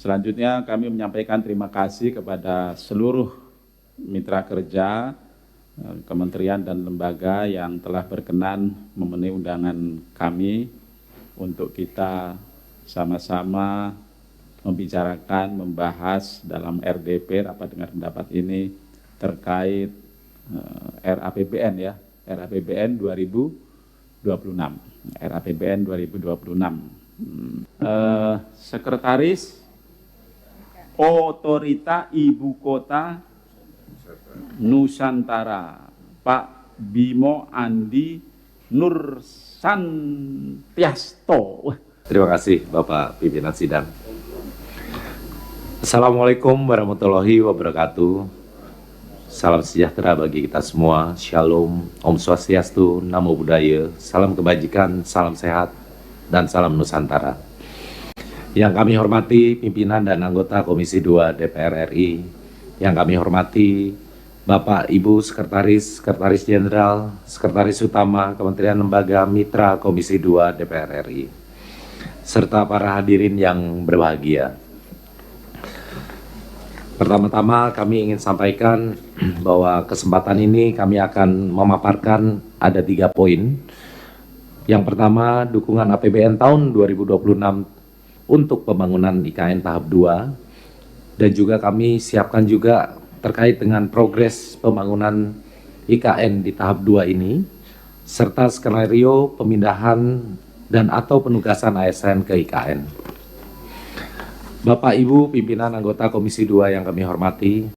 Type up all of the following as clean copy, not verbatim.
Selanjutnya kami menyampaikan terima kasih kepada seluruh mitra kerja, kementerian dan lembaga yang telah berkenan memenuhi undangan kami untuk kita sama-sama membicarakan, membahas dalam RDP, rapat dengar pendapat ini terkait RAPBN ya, RAPBN 2026, RAPBN 2026. Sekretaris Otorita Ibu Kota Nusantara, Pak Bimo Andi Nursantiasto. Terima kasih Bapak Pimpinan Sidang. Assalamualaikum warahmatullahi wabarakatuh. Salam sejahtera bagi kita semua. Shalom, Om Swastiastu, Namo Buddhaya, salam kebajikan, salam sehat, dan salam Nusantara. Yang kami hormati pimpinan dan anggota Komisi 2 DPR RI, yang kami hormati Bapak Ibu Sekretaris, Sekretaris Jenderal, Sekretaris Utama Kementerian Lembaga Mitra Komisi 2 DPR RI, serta para hadirin yang berbahagia. Pertama-tama kami ingin sampaikan bahwa kesempatan ini kami akan memaparkan ada 3 poin. Yang pertama, dukungan APBN tahun 2026 untuk pembangunan IKN tahap 2, dan juga kami siapkan juga terkait dengan progres pembangunan IKN di tahap 2 ini, serta skenario pemindahan dan atau penugasan ASN ke IKN. Bapak Ibu pimpinan anggota Komisi 2 yang kami hormati,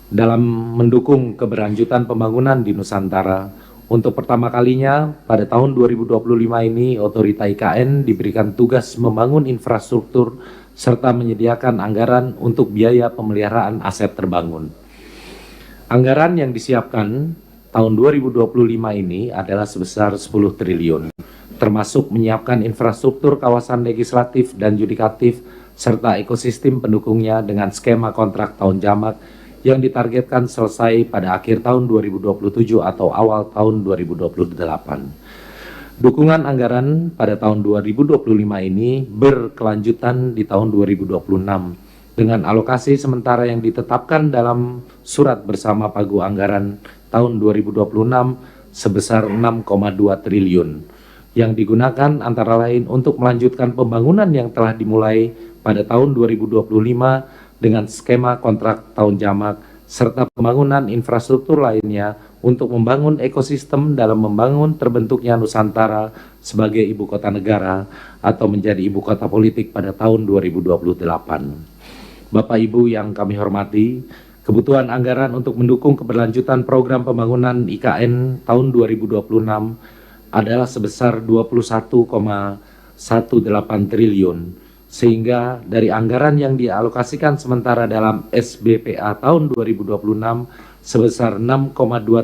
dalam mendukung keberlanjutan pembangunan di Nusantara, untuk pertama kalinya pada tahun 2025 ini Otorita IKN diberikan tugas membangun infrastruktur serta menyediakan anggaran untuk biaya pemeliharaan aset terbangun. Anggaran yang disiapkan tahun 2025 ini adalah sebesar 10 triliun, termasuk menyiapkan infrastruktur kawasan legislatif dan yudikatif serta ekosistem pendukungnya dengan skema kontrak tahun jamak yang ditargetkan selesai pada akhir tahun 2027 atau awal tahun 2028. Dukungan anggaran pada tahun 2025 ini berkelanjutan di tahun 2026 dengan alokasi sementara yang ditetapkan dalam surat bersama pagu anggaran tahun 2026 sebesar 6,2 triliun yang digunakan antara lain untuk melanjutkan pembangunan yang telah dimulai pada tahun 2025 dengan skema kontrak tahun jamak, serta pembangunan infrastruktur lainnya untuk membangun ekosistem dalam membangun terbentuknya Nusantara sebagai ibu kota negara atau menjadi ibu kota politik pada tahun 2028. Bapak Ibu yang kami hormati, kebutuhan anggaran untuk mendukung keberlanjutan program pembangunan IKN tahun 2026 adalah sebesar 21,18 triliun. Sehingga dari anggaran yang dialokasikan sementara dalam SBPA tahun 2026 sebesar 6,2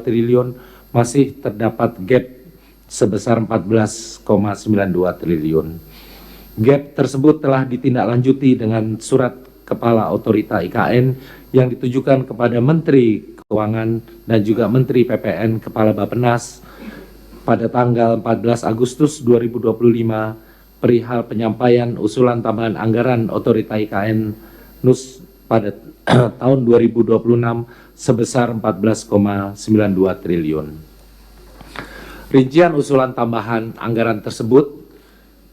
triliun masih terdapat gap sebesar 14,92 triliun. Gap tersebut telah ditindaklanjuti dengan surat Kepala Otorita IKN yang ditujukan kepada Menteri Keuangan dan juga Menteri PPN Kepala Bappenas pada tanggal 14 Agustus 2025 perihal penyampaian usulan tambahan anggaran Otorita IKN NUS pada tahun 2026 sebesar 14,92 triliun. Rincian usulan tambahan anggaran tersebut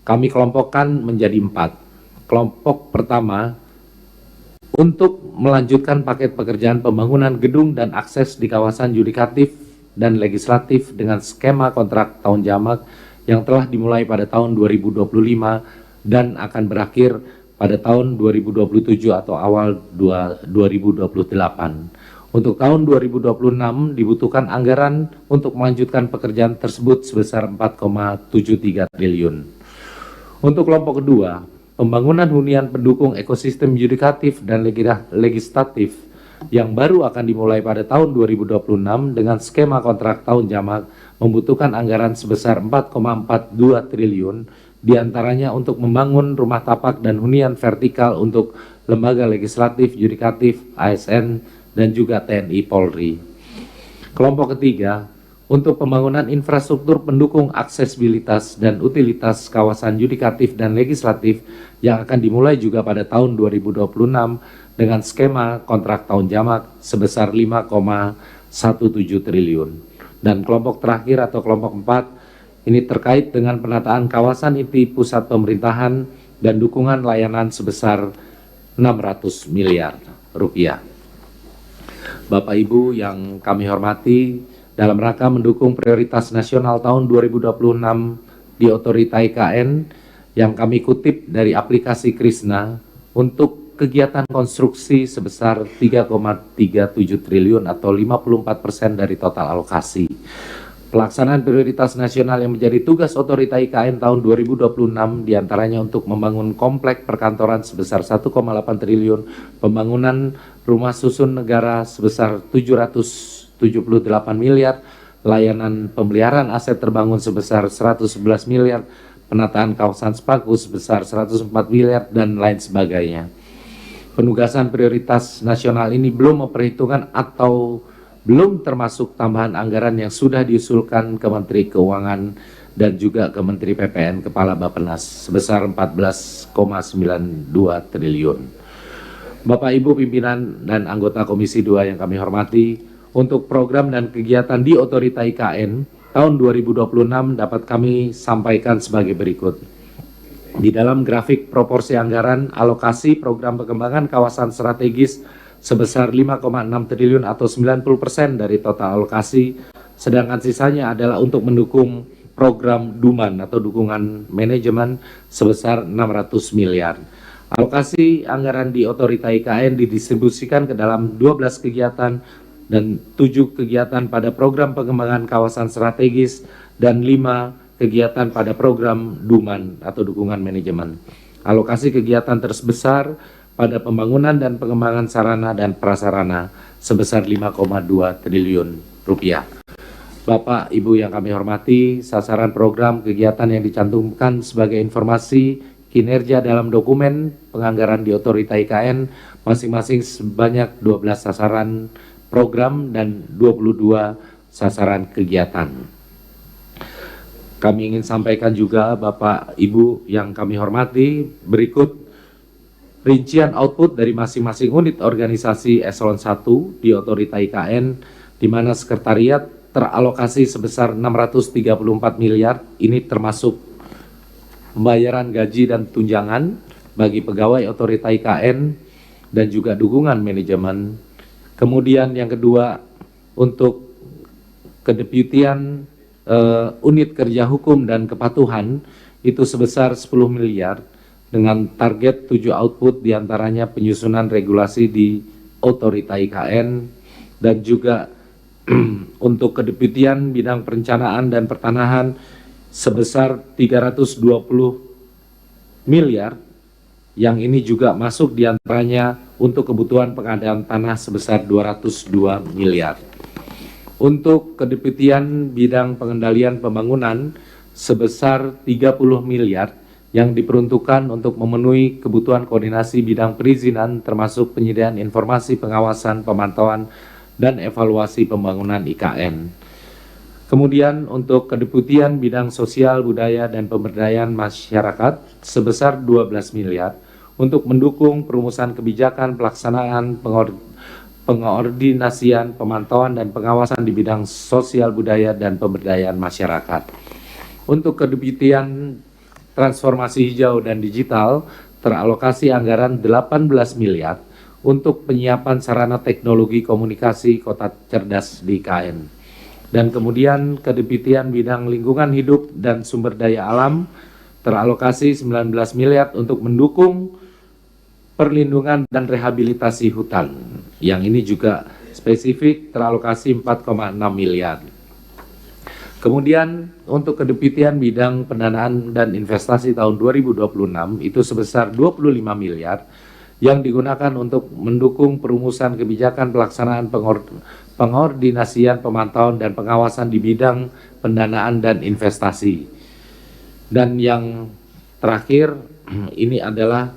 kami kelompokkan menjadi 4. Kelompok pertama, untuk melanjutkan paket pekerjaan pembangunan gedung dan akses di kawasan yudikatif dan legislatif dengan skema kontrak tahun jamak yang telah dimulai pada tahun 2025 dan akan berakhir pada tahun 2027 atau awal 2028. Untuk tahun 2026 dibutuhkan anggaran untuk melanjutkan pekerjaan tersebut sebesar 4,73 triliun. Untuk kelompok kedua, pembangunan hunian pendukung ekosistem yudikatif dan legislatif yang baru akan dimulai pada tahun 2026 dengan skema kontrak tahun jamak membutuhkan anggaran sebesar 4,42 triliun, diantaranya untuk membangun rumah tapak dan hunian vertikal untuk lembaga legislatif, yudikatif, ASN, dan juga TNI Polri. Kelompok ketiga, untuk pembangunan infrastruktur pendukung aksesibilitas dan utilitas kawasan yudikatif dan legislatif yang akan dimulai juga pada tahun 2026 dengan skema kontrak tahun jamak sebesar 5,17 triliun. Dan kelompok terakhir atau kelompok 4 ini terkait dengan penataan kawasan inti pusat pemerintahan dan dukungan layanan sebesar 600 miliar rupiah. Bapak Ibu yang kami hormati, dalam rangka mendukung prioritas nasional tahun 2026 di Otorita IKN yang kami kutip dari aplikasi Krisna untuk kegiatan konstruksi sebesar 3,37 triliun atau 54% dari total alokasi. Pelaksanaan prioritas nasional yang menjadi tugas Otorita IKN tahun 2026 diantaranya untuk membangun komplek perkantoran sebesar 1,8 triliun, pembangunan rumah susun negara sebesar 778 miliar, layanan pemeliharaan aset terbangun sebesar 111 miliar, penataan kawasan Sepaku sebesar 104 miliar, dan lain sebagainya. Penugasan prioritas nasional ini belum memperhitungkan atau belum termasuk tambahan anggaran yang sudah diusulkan ke Menteri Keuangan dan juga ke Menteri PPN Kepala Bappenas sebesar 14,92 triliun. Bapak Ibu pimpinan dan anggota Komisi 2 yang kami hormati, untuk program dan kegiatan di Otorita IKN tahun 2026 dapat kami sampaikan sebagai berikut. Di dalam grafik proporsi anggaran, alokasi program pengembangan kawasan strategis sebesar 5,6 triliun atau 90% dari total alokasi, sedangkan sisanya adalah untuk mendukung program DUMAN atau dukungan manajemen sebesar 600 miliar. Alokasi anggaran di Otorita IKN didistribusikan ke dalam 12 kegiatan dan 7 kegiatan pada program pengembangan kawasan strategis dan 5 kegiatan pada program DUMAN atau dukungan manajemen. Alokasi kegiatan terbesar pada pembangunan dan pengembangan sarana dan prasarana sebesar 5,2 triliun rupiah. Bapak, Ibu yang kami hormati, sasaran program kegiatan yang dicantumkan sebagai informasi kinerja dalam dokumen penganggaran di Otorita IKN masing-masing sebanyak 12 sasaran program dan 22 sasaran kegiatan. Kami ingin sampaikan juga Bapak Ibu yang kami hormati, berikut rincian output dari masing-masing unit organisasi eselon 1 di Otorita IKN, di mana sekretariat teralokasi sebesar 634 miliar, ini termasuk pembayaran gaji dan tunjangan bagi pegawai Otorita IKN dan juga dukungan manajemen. Kemudian yang kedua, untuk kedeputian unit kerja hukum dan kepatuhan itu sebesar 10 miliar dengan target 7 output diantaranya penyusunan regulasi di Otorita IKN dan juga untuk kedeputian bidang perencanaan dan pertanahan sebesar 320 miliar yang ini juga masuk diantaranya untuk kebutuhan pengadaan tanah sebesar 202 miliar. Untuk kedeputian bidang pengendalian pembangunan sebesar 30 miliar yang diperuntukkan untuk memenuhi kebutuhan koordinasi bidang perizinan termasuk penyediaan informasi pengawasan, pemantauan, dan evaluasi pembangunan IKN. Kemudian untuk kedeputian bidang sosial, budaya, dan pemberdayaan masyarakat sebesar 12 miliar untuk mendukung perumusan kebijakan pelaksanaan pengordinasian, pemantauan, dan pengawasan di bidang sosial, budaya, dan pemberdayaan masyarakat. Untuk kedeputian transformasi hijau dan digital teralokasi anggaran 18 miliar untuk penyiapan sarana teknologi komunikasi kota cerdas di IKN. Dan kemudian kedeputian bidang lingkungan hidup dan sumber daya alam teralokasi 19 miliar untuk mendukung perlindungan dan rehabilitasi hutan. Yang ini juga spesifik teralokasi 4,6 miliar. Kemudian untuk kedeputian bidang pendanaan dan investasi tahun 2026 itu sebesar 25 miliar yang digunakan untuk mendukung perumusan kebijakan pelaksanaan pengordinasian, pemantauan, dan pengawasan di bidang pendanaan dan investasi. Dan yang terakhir ini adalah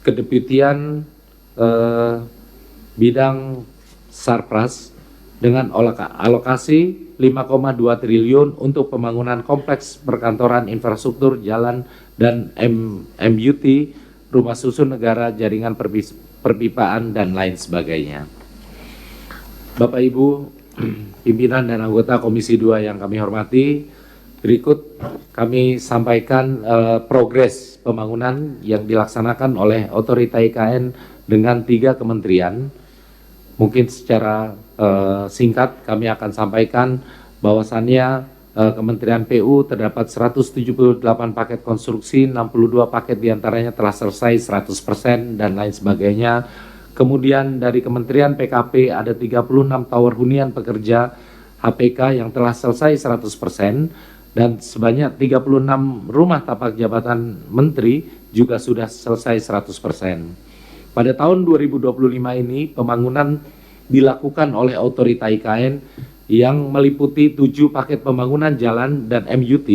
kedeputian bidang Sarpras dengan alokasi 5,2 triliun untuk pembangunan kompleks perkantoran, infrastruktur, jalan, dan MUT, rumah susun negara, jaringan perpipaan, dan lain sebagainya. Bapak Ibu, pimpinan dan anggota Komisi 2 yang kami hormati, berikut kami sampaikan progres pembangunan yang dilaksanakan oleh Otorita IKN dengan 3 kementerian. Mungkin secara singkat kami akan sampaikan bahwasannya Kementerian PU terdapat 178 paket konstruksi, 62 paket diantaranya telah selesai 100% dan lain sebagainya. Kemudian dari Kementerian PKP ada 36 tower hunian pekerja HPK yang telah selesai 100% dan sebanyak 36 rumah tapak jabatan menteri juga sudah selesai 100%. Pada tahun 2025 ini pembangunan dilakukan oleh Otorita IKN yang meliputi 7 paket pembangunan jalan dan MUT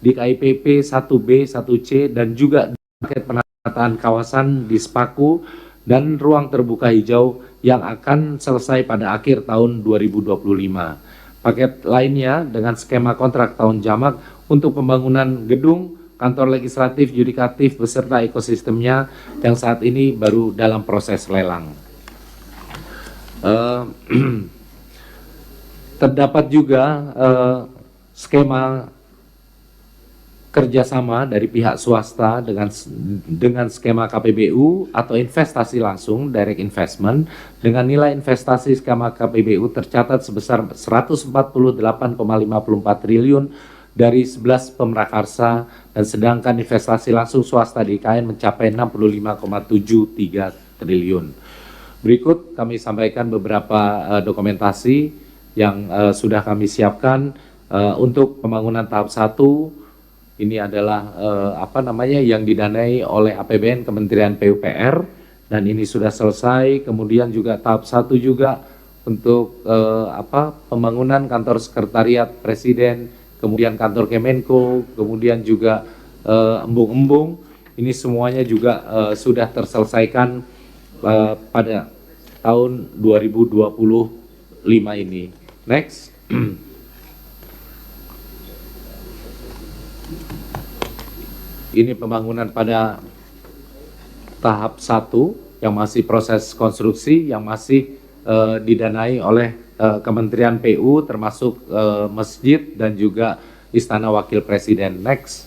di KIPP 1B, 1C dan juga paket penataan kawasan di Sepaku dan ruang terbuka hijau yang akan selesai pada akhir tahun 2025. Paket lainnya dengan skema kontrak tahun jamak untuk pembangunan gedung, kantor legislatif, yudikatif, beserta ekosistemnya yang saat ini baru dalam proses lelang. Terdapat juga skema kerjasama dari pihak swasta dengan skema KPBU atau investasi langsung, direct investment, dengan nilai investasi skema KPBU tercatat sebesar 148,54 triliun dari 11 pemrakarsa, dan sedangkan investasi langsung swasta di IKN mencapai 65,73 triliun. Berikut kami sampaikan beberapa dokumentasi yang sudah kami siapkan untuk pembangunan tahap 1. Ini adalah yang didanai oleh APBN Kementerian PUPR dan ini sudah selesai. Kemudian juga tahap 1 juga untuk pembangunan kantor sekretariat Presiden, kemudian kantor Kemenko, kemudian juga embung-embung. Ini semuanya juga sudah terselesaikan pada tahun 2025 ini. Next. Ini pembangunan pada tahap 1 yang masih proses konstruksi, yang masih didanai oleh Kementerian PU termasuk masjid dan juga Istana Wakil Presiden. Next.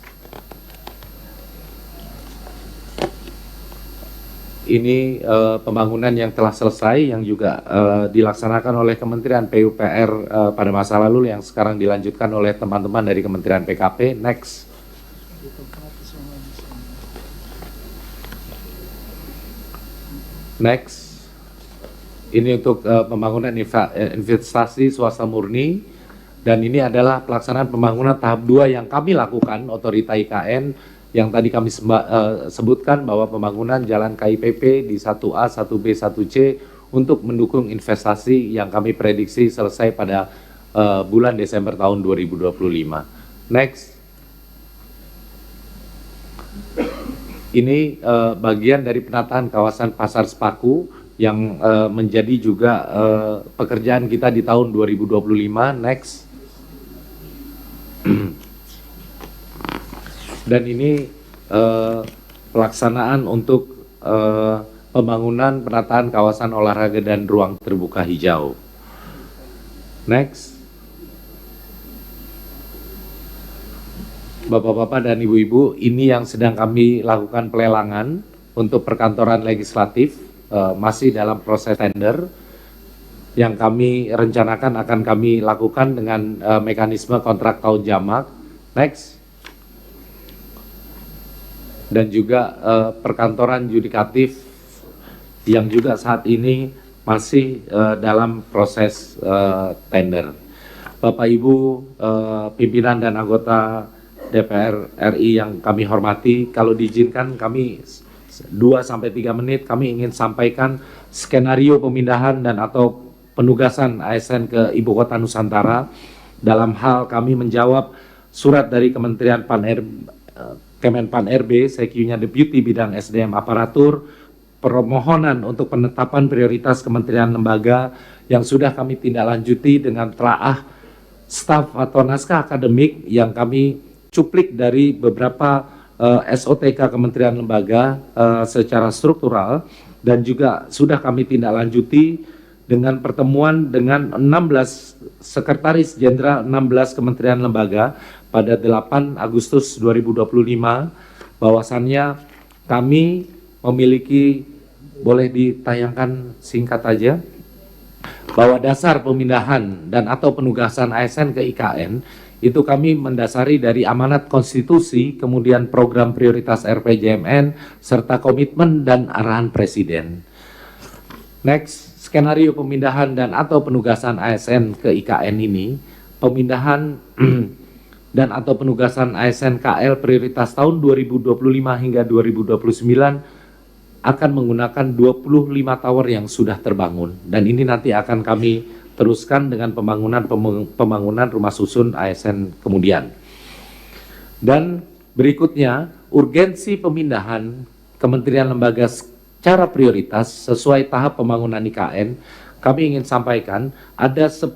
Ini pembangunan yang telah selesai yang juga dilaksanakan oleh Kementerian PUPR pada masa lalu yang sekarang dilanjutkan oleh teman-teman dari Kementerian PKP. Next. Next. Ini untuk pembangunan investasi swasta murni dan ini adalah pelaksanaan pembangunan tahap 2 yang kami lakukan Otorita IKN yang tadi kami sebutkan bahwa pembangunan jalan KIPP di 1A, 1B, 1C untuk mendukung investasi yang kami prediksi selesai pada bulan Desember tahun 2025. Next. Ini bagian dari penataan kawasan Pasar Sepaku yang menjadi juga pekerjaan kita di tahun 2025. Next. Dan ini pelaksanaan untuk pembangunan penataan kawasan olahraga dan ruang terbuka hijau. Next. Bapak-bapak dan ibu-ibu, ini yang sedang kami lakukan pelelangan untuk perkantoran legislatif, masih dalam proses tender yang kami rencanakan akan kami lakukan dengan mekanisme kontrak tahun jamak. Next. Dan juga perkantoran yudikatif yang juga saat ini masih dalam proses tender. Bapak Ibu pimpinan dan anggota DPR RI yang kami hormati, kalau diizinkan kami 2-3 menit kami ingin sampaikan skenario pemindahan dan atau penugasan ASN ke Ibu Kota Nusantara dalam hal kami menjawab surat dari Kementerian Kemenpan RB, CQ-nya Deputi Bidang SDM Aparatur, permohonan untuk penetapan prioritas kementerian lembaga yang sudah kami tindak lanjuti dengan telaah staf atau naskah akademik yang kami cuplik dari beberapa SOTK Kementerian Lembaga secara struktural, dan juga sudah kami tindak lanjuti dengan pertemuan dengan 16 Sekretaris Jenderal 16 Kementerian Lembaga pada 8 Agustus 2025, bahwasannya kami memiliki, boleh ditayangkan singkat aja, bahwa dasar pemindahan dan atau penugasan ASN ke IKN itu kami mendasari dari amanat konstitusi, kemudian program prioritas RPJMN, serta komitmen dan arahan Presiden. Next, skenario pemindahan dan atau penugasan ASN ke IKN ini, pemindahan dan atau penugasan ASN KL prioritas tahun 2025 hingga 2029 akan menggunakan 25 tower yang sudah terbangun, dan ini nanti akan kami teruskan dengan pembangunan rumah susun ASN kemudian. Dan berikutnya, urgensi pemindahan kementerian lembaga secara prioritas sesuai tahap pembangunan IKN, kami ingin sampaikan ada 10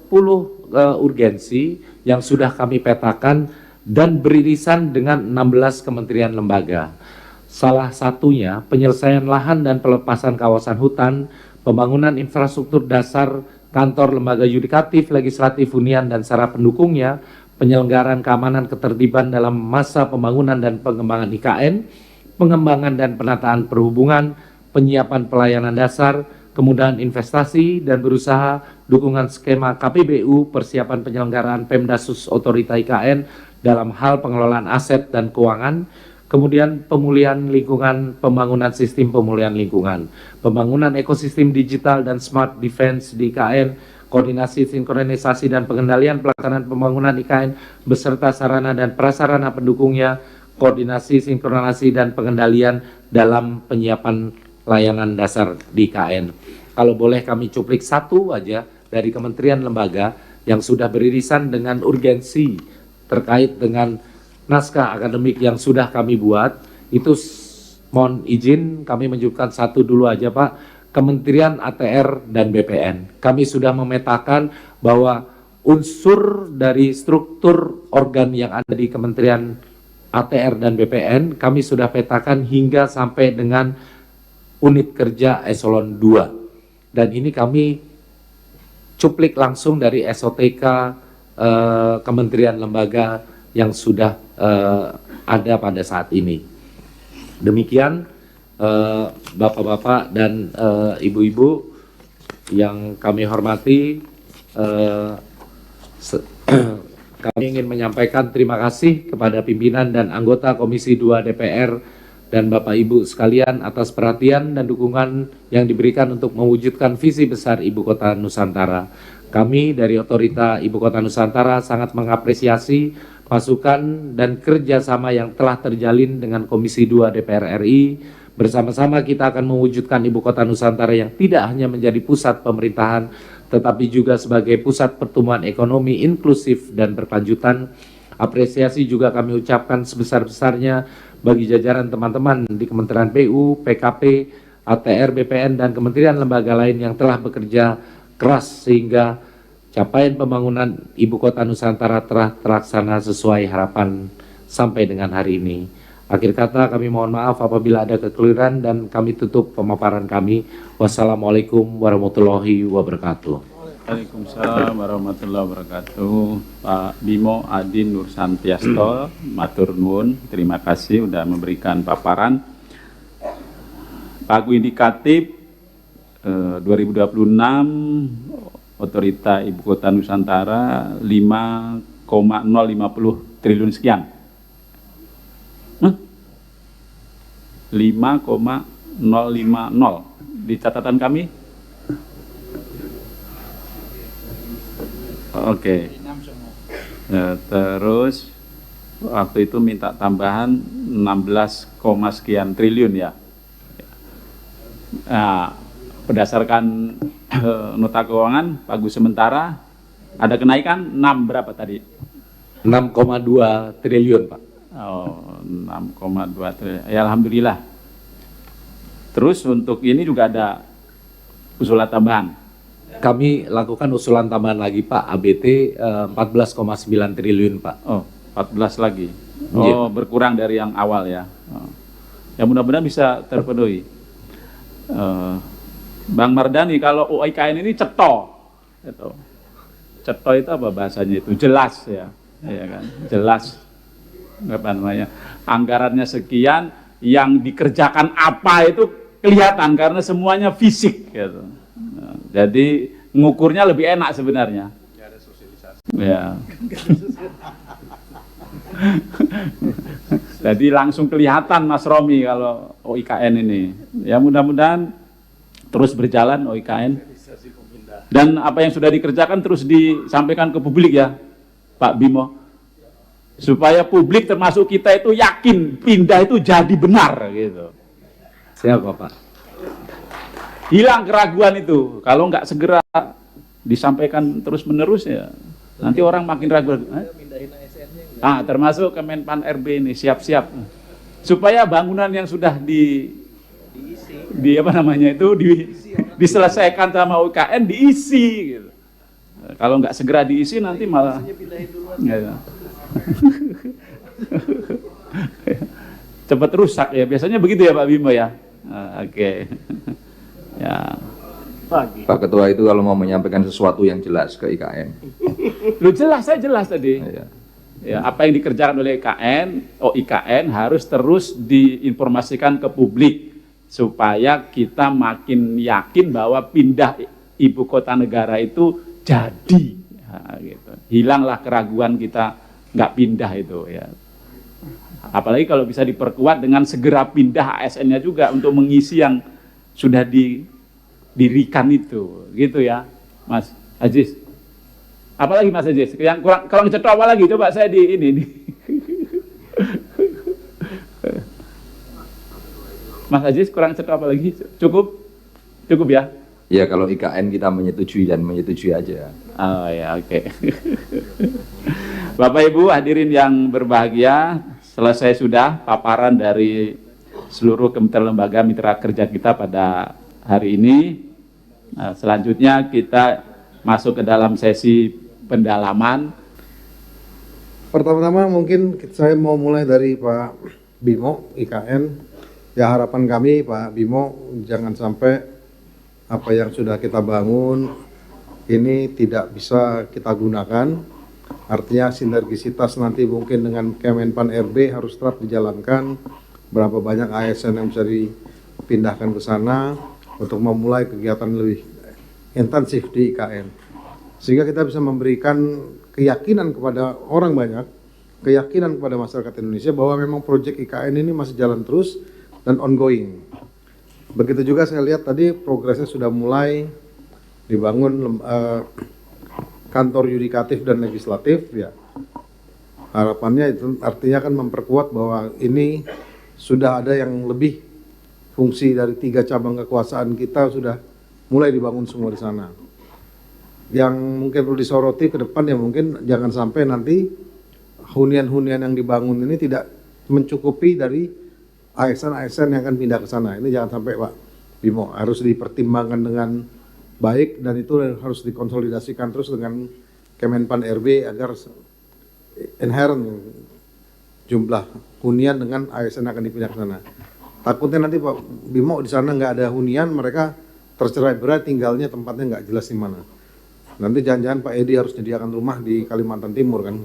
urgensi yang sudah kami petakan dan beririsan dengan 16 kementerian lembaga. Salah satunya penyelesaian lahan dan pelepasan kawasan hutan, pembangunan infrastruktur dasar, kantor lembaga yudikatif, legislatif, hunian, dan sarana pendukungnya, penyelenggaraan keamanan ketertiban dalam masa pembangunan dan pengembangan IKN, pengembangan dan penataan perhubungan, penyiapan pelayanan dasar, kemudahan investasi dan berusaha, dukungan skema KPBU, persiapan penyelenggaraan Pemdasus Otorita IKN dalam hal pengelolaan aset dan keuangan, kemudian pemulihan lingkungan, pembangunan sistem pemulihan lingkungan, pembangunan ekosistem digital dan smart defense di IKN, koordinasi, sinkronisasi, dan pengendalian pelaksanaan pembangunan IKN beserta sarana dan prasarana pendukungnya, koordinasi, sinkronisasi, dan pengendalian dalam penyiapan layanan dasar di IKN. Kalau boleh kami cuplik satu aja dari kementerian lembaga yang sudah beririsan dengan urgensi terkait dengan naskah akademik yang sudah kami buat, itu mohon izin kami menyebutkan satu dulu aja Pak, Kementerian ATR dan BPN. Kami sudah memetakan bahwa unsur dari struktur organ yang ada di Kementerian ATR dan BPN, kami sudah petakan hingga sampai dengan unit kerja eselon 2. Dan ini kami cuplik langsung dari SOTK Kementerian Lembaga yang sudah ada pada saat ini. Demikian Bapak-bapak dan Ibu-ibu yang kami hormati, kami ingin menyampaikan terima kasih kepada pimpinan dan anggota Komisi 2 DPR dan Bapak Ibu sekalian atas perhatian dan dukungan yang diberikan untuk mewujudkan visi besar Ibu Kota Nusantara. Kami dari Otorita Ibu Kota Nusantara sangat mengapresiasi masukan dan kerjasama yang telah terjalin dengan Komisi 2 DPR RI. Bersama-sama kita akan mewujudkan Ibu Kota Nusantara yang tidak hanya menjadi pusat pemerintahan, tetapi juga sebagai pusat pertumbuhan ekonomi inklusif dan berkelanjutan. Apresiasi juga kami ucapkan sebesar-besarnya bagi jajaran teman-teman di Kementerian PU, PKP, ATR, BPN, dan kementerian lembaga lain yang telah bekerja keras sehingga capaian pembangunan Ibu Kota Nusantara telah terlaksana sesuai harapan sampai dengan hari ini. Akhir kata kami mohon maaf apabila ada kekeliruan dan kami tutup pemaparan kami. Wassalamualaikum warahmatullahi wabarakatuh. Waalaikumsalam warahmatullahi wabarakatuh. Pak Bimo Adi Nur Santiasto, matur nuwun, terima kasih sudah memberikan paparan. Pagu indikatif 2026 Otorita Ibu Kota Nusantara 5,050 triliun sekian. 5,050 di catatan kami. Oke. Terus waktu itu minta tambahan 16, sekian triliun ya. Nah, berdasarkan nota keuangan Pagu sementara ada kenaikan 6 berapa tadi? 6,2 triliun Pak. Oh, 6,2 triliun. Ya alhamdulillah. Terus untuk ini juga ada usulan tambahan Kami lakukan usulan tambahan lagi Pak, ABT 14,9 triliun Pak. Oh, 14 lagi. Iya. Oh, berkurang dari yang awal ya. Oh. Ya mudah-mudahan bisa terpenuhi. Bang Mardani, kalau UIKN ini ceto. Gitu. Ceto itu apa bahasanya itu? Jelas ya. Ya kan? Jelas. Apa namanya? Anggarannya sekian, yang dikerjakan apa itu kelihatan karena semuanya fisik gitu. Nah, jadi ngukurnya lebih enak sebenarnya. Nggak ada sosialisasi. Ya. Jadi langsung kelihatan Mas Romi kalau OIKN ini. Ya mudah-mudahan terus berjalan OIKN. Dan apa yang sudah dikerjakan terus disampaikan ke publik ya, Pak Bimo. Supaya publik termasuk kita itu yakin pindah itu jadi benar gitu. Siapa Pak? Hilang keraguan itu. Kalau nggak segera disampaikan terus-menerus ya, nanti orang makin ragu. Termasuk Kemenpan RB ini siap-siap supaya bangunan yang sudah apa namanya itu diselesaikan sama UKN diisi gitu. Kalau nggak segera diisi nanti malah ya. Cepat rusak ya, biasanya begitu ya Pak Bimo ya. Oke. Ya. Pak Ketua itu kalau mau menyampaikan sesuatu yang jelas ke IKN. Lu jelas, saya jelas tadi. Ya. Ya, apa yang dikerjakan oleh IKN harus terus diinformasikan ke publik supaya kita makin yakin bahwa pindah ibu kota negara itu jadi. Nah, gitu. Hilanglah keraguan kita nggak pindah itu ya. Apalagi kalau bisa diperkuat dengan segera pindah ASN-nya juga untuk mengisi yang sudah didirikan itu, gitu ya, Mas Aziz. Apalagi Mas Aziz, yang kurang cetok apa lagi? Coba saya di ini. Mas Aziz kurang cetok apa lagi? Cukup ya? Ya kalau IKN kita menyetujui dan menyetujui aja. Oh ya, oke. Bapak Ibu hadirin yang berbahagia, selesai sudah paparan dari seluruh kementerian lembaga mitra kerja kita pada hari ini. Nah, selanjutnya kita masuk ke dalam sesi pendalaman. Pertama-tama mungkin saya mau mulai dari Pak Bimo IKN. Ya harapan kami Pak Bimo jangan sampai apa yang sudah kita bangun ini tidak bisa kita gunakan. Artinya sinergisitas nanti mungkin dengan Kemenpan RB harus tetap dijalankan. Berapa banyak ASN yang bisa dipindahkan ke sana untuk memulai kegiatan lebih intensif di IKN. Sehingga kita bisa memberikan keyakinan kepada orang banyak, keyakinan kepada masyarakat Indonesia bahwa memang proyek IKN ini masih jalan terus dan ongoing. Begitu juga saya lihat tadi progresnya sudah mulai dibangun kantor yudikatif dan legislatif ya. Harapannya itu artinya kan memperkuat bahwa ini sudah ada yang lebih fungsi dari 3 cabang kekuasaan kita sudah mulai dibangun semua di sana. Yang mungkin perlu disoroti ke depan ya mungkin jangan sampai nanti hunian-hunian yang dibangun ini tidak mencukupi dari ASN-ASN yang akan pindah ke sana. Ini jangan sampai Pak Bimo, harus dipertimbangkan dengan baik dan itu harus dikonsolidasikan terus dengan Kemenpan RB agar inherent jumlah hunian dengan ASN akan dipindah ke sana. Takutnya nanti Pak Bimo di sana nggak ada hunian, mereka tercerai-berai tinggalnya tempatnya nggak jelas di mana. Nanti jangan-jangan Pak Edi harus menyediakan rumah di Kalimantan Timur kan.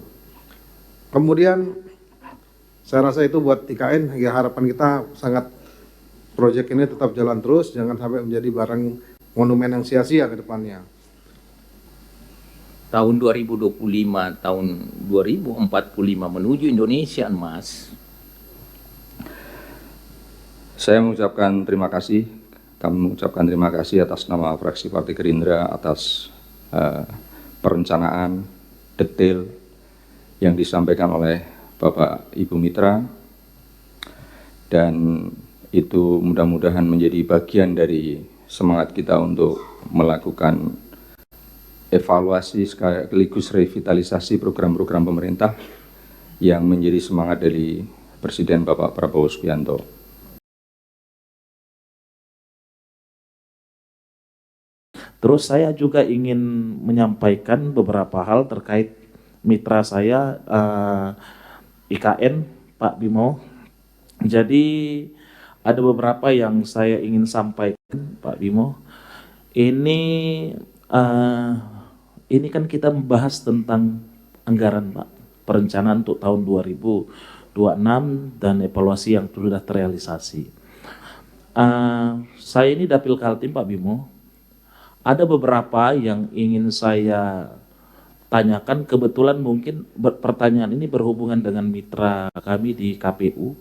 Kemudian saya rasa itu buat IKN ya harapan kita sangat proyek ini tetap jalan terus, jangan sampai menjadi barang monumen yang sia-sia ke depannya. Tahun 2025, tahun 2045 menuju Indonesia, Mas. Saya mengucapkan terima kasih. Kami mengucapkan terima kasih atas nama fraksi Partai Gerindra atas perencanaan detail yang disampaikan oleh Bapak Ibu Mitra, dan itu mudah-mudahan menjadi bagian dari semangat kita untuk melakukan evaluasi sekaligus revitalisasi program-program pemerintah yang menjadi semangat dari Presiden Bapak Prabowo Subianto. Terus saya juga ingin menyampaikan beberapa hal terkait mitra saya IKN, Pak Bimo. Jadi ada beberapa yang saya ingin sampaikan, Pak Bimo. Ini kan kita membahas tentang anggaran, Pak, perencanaan untuk tahun 2026 dan evaluasi yang sudah terrealisasi. Saya ini Dapil Kaltim, Pak Bimo. Ada beberapa yang ingin saya tanyakan, kebetulan mungkin pertanyaan ini berhubungan dengan mitra kami di KPU.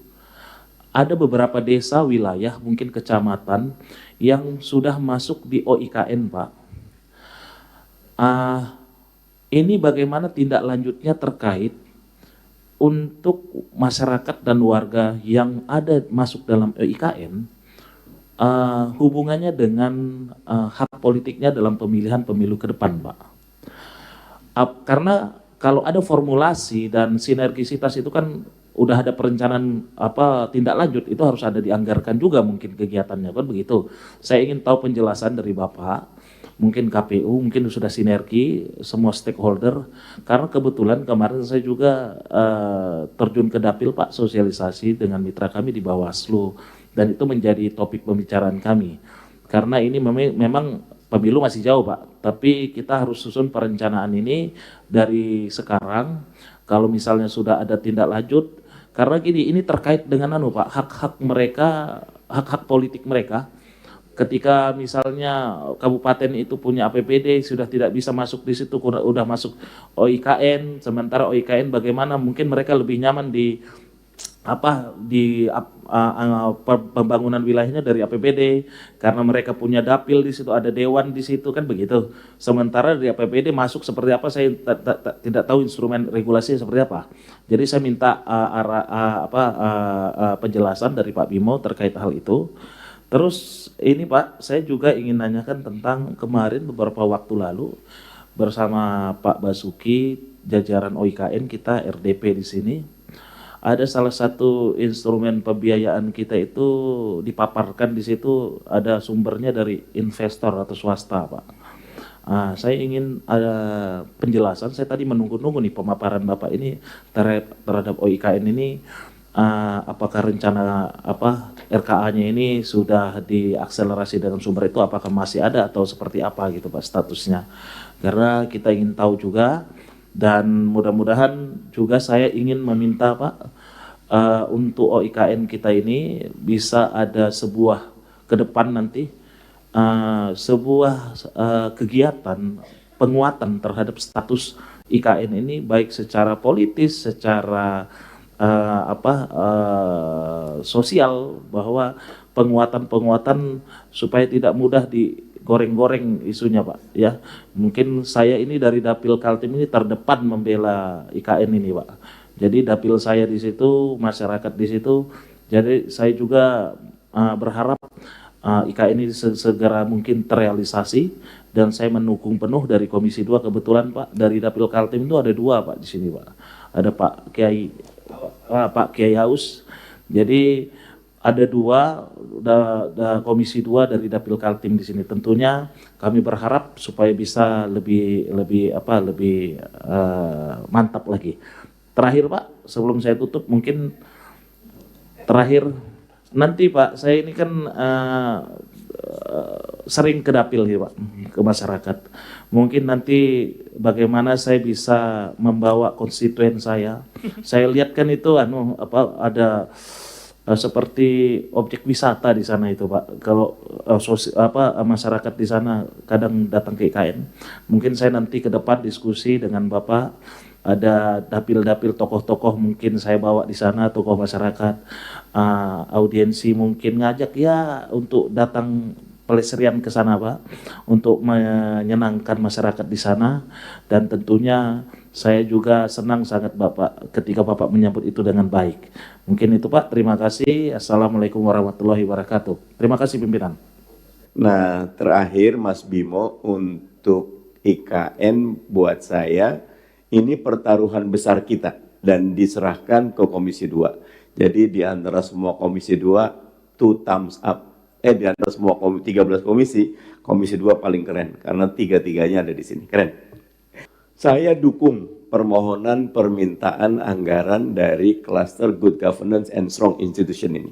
Ada beberapa desa, wilayah, mungkin kecamatan yang sudah masuk di OIKN, Pak. Ini bagaimana tindak lanjutnya terkait untuk masyarakat dan warga yang ada masuk dalam OIKN, hubungannya dengan hak politiknya dalam pemilihan pemilu ke depan, Pak. Karena kalau ada formulasi dan sinergisitas itu kan udah ada perencanaan tindak lanjut, itu harus ada dianggarkan juga mungkin kegiatannya, kan begitu. Saya ingin tahu penjelasan dari Bapak, mungkin KPU, mungkin sudah sinergi semua stakeholder, karena kebetulan kemarin saya juga terjun ke Dapil, Pak, sosialisasi dengan mitra kami di Bawaslu, dan itu menjadi topik pembicaraan kami. Karena ini memang pemilu masih jauh, Pak, tapi kita harus susun perencanaan ini dari sekarang. Kalau misalnya sudah ada tindak lanjut, karena gini, ini terkait dengan Pak, hak-hak mereka, hak-hak politik mereka. Ketika misalnya kabupaten itu punya APBD sudah tidak bisa masuk di situ, udah masuk OIKN, sementara OIKN bagaimana mungkin mereka lebih nyaman di pembangunan wilayahnya dari APBD, karena mereka punya dapil di situ, ada dewan di situ, kan begitu. Sementara dari APBD masuk seperti apa, saya tidak tahu instrumen regulasi seperti apa. Jadi saya minta penjelasan dari Pak Bimo terkait hal itu. Terus ini Pak, saya juga ingin nanyakan tentang kemarin beberapa waktu lalu bersama Pak Basuki, jajaran OIKN kita RDP di sini, ada salah satu instrumen pembiayaan kita itu dipaparkan di situ, ada sumbernya dari investor atau swasta, Pak. Saya ingin ada penjelasan. Saya tadi menunggu-nunggu nih pemaparan Bapak ini terhadap OIKN ini. Apakah rencana RKA-nya ini sudah diakselerasi dengan sumber itu, apakah masih ada atau seperti apa gitu, Pak, statusnya? Karena kita ingin tahu juga, dan mudah-mudahan juga saya ingin meminta, Pak, untuk OIKN kita ini bisa ada sebuah ke depan nanti sebuah kegiatan penguatan terhadap status IKN ini, baik secara politis, secara sosial, bahwa penguatan supaya tidak mudah digoreng-goreng isunya, Pak, ya. Mungkin saya ini dari Dapil Kaltim ini terdepan membela IKN ini, Pak. Jadi dapil saya di situ, masyarakat di situ. Jadi saya juga berharap IKN ini segera mungkin terrealisasi, dan saya mendukung penuh dari Komisi 2. Kebetulan, Pak, dari Dapil Kaltim itu ada 2, Pak, di sini, Pak. Ada Pak Kiai Haus. Jadi ada 2 Komisi 2 dari Dapil Kaltim di sini. Tentunya kami berharap supaya bisa lebih mantap lagi. Terakhir, Pak, sebelum saya tutup, mungkin terakhir nanti, Pak, saya ini kan sering ke dapil ya, Pak, ke masyarakat. Mungkin nanti bagaimana saya bisa membawa konstituen saya. Saya lihat kan itu ada seperti objek wisata di sana itu, Pak. Kalau masyarakat di sana kadang datang ke IKN. Mungkin saya nanti ke depan diskusi dengan Bapak, ada dapil-dapil tokoh-tokoh mungkin saya bawa di sana, tokoh masyarakat, audiensi mungkin ngajak ya untuk datang peleserian ke sana, Pak, untuk menyenangkan masyarakat di sana. Dan tentunya saya juga senang sangat Bapak ketika Bapak menyambut itu dengan baik. Mungkin itu, Pak. Terima kasih. Assalamualaikum warahmatullahi wabarakatuh. Terima kasih pimpinan. Nah, terakhir Mas Bimo, untuk IKN buat saya ini pertaruhan besar kita dan diserahkan ke Komisi 2. Jadi di antara semua Komisi 2, 2 thumbs up di antara semua 13 komisi, Komisi 2 paling keren karena tiga-tiganya ada di sini. Keren. Saya dukung permohonan permintaan anggaran dari Cluster Good Governance and Strong Institution ini.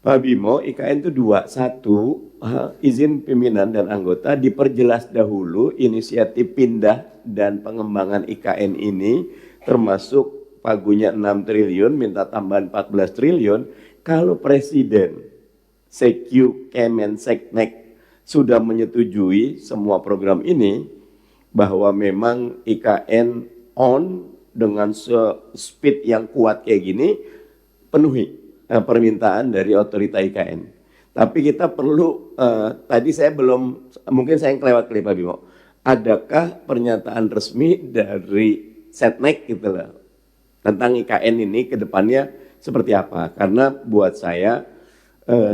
Pak Bimo, IKN itu dua. Satu, izin pimpinan dan anggota diperjelas dahulu inisiatif pindah dan pengembangan IKN ini, termasuk pagunya 6 triliun, minta tambahan 14 triliun. Kalau Presiden, Sekyu, Kemen, Seknek sudah menyetujui semua program ini, bahwa memang IKN on dengan speed yang kuat kayak gini, penuhi permintaan dari otorita IKN. Tapi kita perlu, tadi saya belum, mungkin saya yang kelewat kali Pak Bimo, adakah pernyataan resmi dari Setnek gitu loh, tentang IKN ini ke depannya seperti apa? Karena buat saya,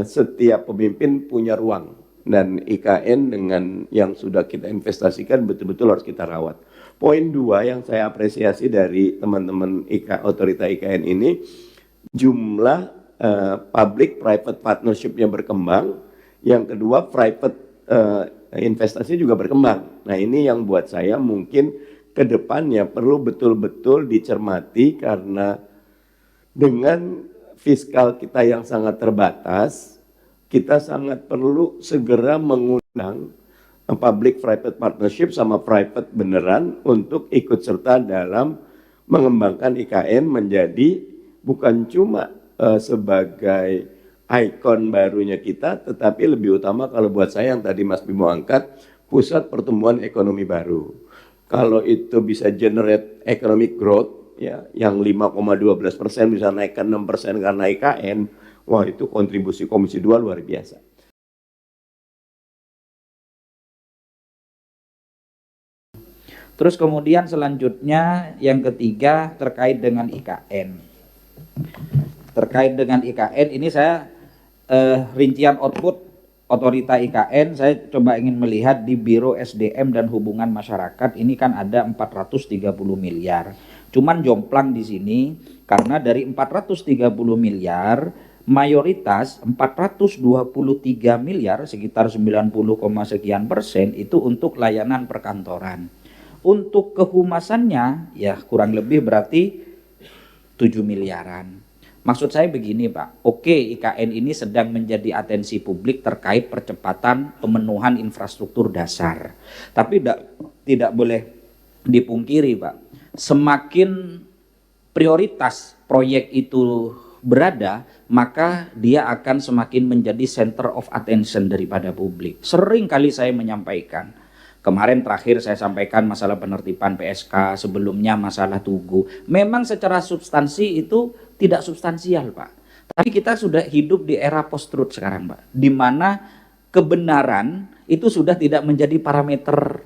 setiap pemimpin punya ruang, dan IKN dengan yang sudah kita investasikan betul-betul harus kita rawat. Poin 2 yang saya apresiasi dari teman-teman otorita IKN ini, jumlah public private partnership-nya berkembang. Yang kedua, private investasi juga berkembang. Nah, ini yang buat saya mungkin ke depannya perlu betul-betul dicermati, karena dengan fiskal kita yang sangat terbatas, kita sangat perlu segera mengundang public private partnership sama private beneran untuk ikut serta dalam mengembangkan IKN menjadi bukan cuma sebagai ikon barunya kita, tetapi lebih utama kalau buat saya yang tadi Mas Bimo angkat, pusat pertumbuhan ekonomi baru. Kalau itu bisa generate economic growth, ya, yang 5,12% bisa naik ke 6% karena IKN, wah itu kontribusi Komisi 2 luar biasa. Terus kemudian selanjutnya yang ketiga terkait dengan IKN. Terkait dengan IKN ini saya rincian output otorita IKN saya coba ingin melihat di Biro SDM dan Hubungan Masyarakat ini kan ada 430 miliar. Cuman jomplang di sini karena dari 430 miliar mayoritas 423 miliar sekitar 90, sekian persen itu untuk layanan perkantoran. Untuk kehumasannya ya kurang lebih berarti 7 miliaran. Maksud saya begini Pak, oke IKN ini sedang menjadi atensi publik terkait percepatan pemenuhan infrastruktur dasar. Tapi tidak boleh dipungkiri Pak, semakin prioritas proyek itu berada, maka dia akan semakin menjadi center of attention daripada publik. Sering kali saya menyampaikan, kemarin terakhir saya sampaikan masalah penertiban PSK, sebelumnya masalah Tugu. Memang secara substansi itu tidak substansial Pak. Tapi kita sudah hidup di era post-truth sekarang Pak, di mana kebenaran itu sudah tidak menjadi parameter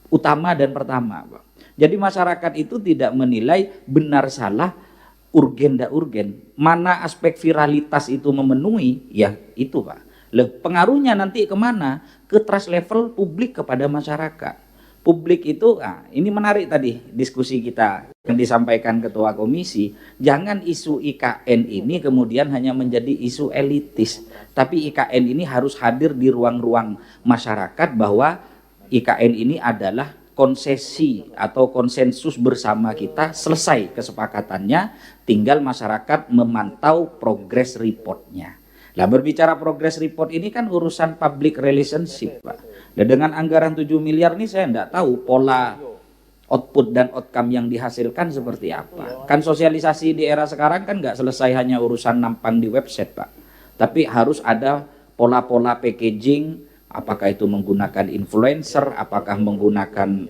utama dan pertama Pak. Jadi masyarakat itu tidak menilai benar salah, urgen tidak urgen. Mana aspek viralitas itu memenuhi, ya itu Pak. Pengaruhnya nanti kemana? Ke trust level publik kepada masyarakat. Publik itu, ini menarik tadi diskusi kita yang disampaikan Ketua Komisi. Jangan isu IKN ini kemudian hanya menjadi isu elitis. Tapi IKN ini harus hadir di ruang-ruang masyarakat bahwa IKN ini adalah konsesi atau konsensus bersama kita, selesai kesepakatannya, tinggal masyarakat memantau progress reportnya. Nah berbicara progress report ini kan urusan public relationship Pak. Dan dengan anggaran 7 miliar ini saya tidak tahu pola output dan outcome yang dihasilkan seperti apa. Kan sosialisasi di era sekarang kan nggak selesai hanya urusan nampang di website Pak. Tapi harus ada pola-pola packaging, apakah itu menggunakan influencer, apakah menggunakan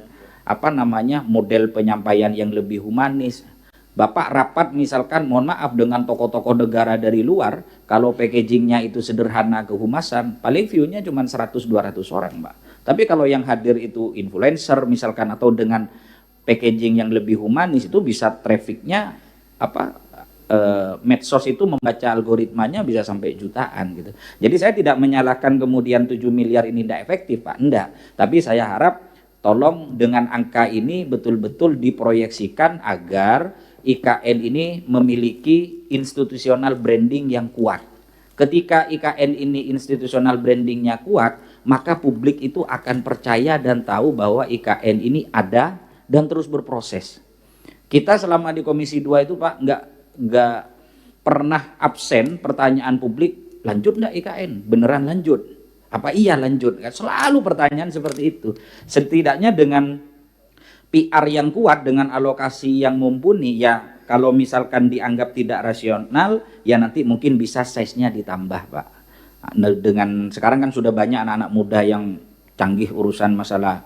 model penyampaian yang lebih humanis. Bapak rapat misalkan, mohon maaf, dengan tokoh-tokoh negara dari luar, kalau packagingnya itu sederhana kehumasan, paling view-nya cuma 100-200 orang Pak. Tapi kalau yang hadir itu influencer misalkan, atau dengan packaging yang lebih humanis, itu bisa trafficnya medsos itu membaca algoritmanya bisa sampai jutaan gitu. Jadi saya tidak menyalahkan kemudian 7 miliar ini tidak efektif Pak, enggak. Tapi saya harap tolong dengan angka ini betul-betul diproyeksikan agar IKN ini memiliki institusional branding yang kuat. Ketika IKN ini institusional brandingnya kuat, maka publik itu akan percaya dan tahu bahwa IKN ini ada dan terus berproses. Kita selama di Komisi 2 itu Pak nggak pernah absen pertanyaan publik, lanjut nggak IKN? Beneran lanjut? Apa iya lanjut? Selalu pertanyaan seperti itu. Setidaknya dengan PR yang kuat, dengan alokasi yang mumpuni, ya kalau misalkan dianggap tidak rasional, ya nanti mungkin bisa size-nya ditambah, Pak. Nah, dengan sekarang kan sudah banyak anak-anak muda yang canggih urusan masalah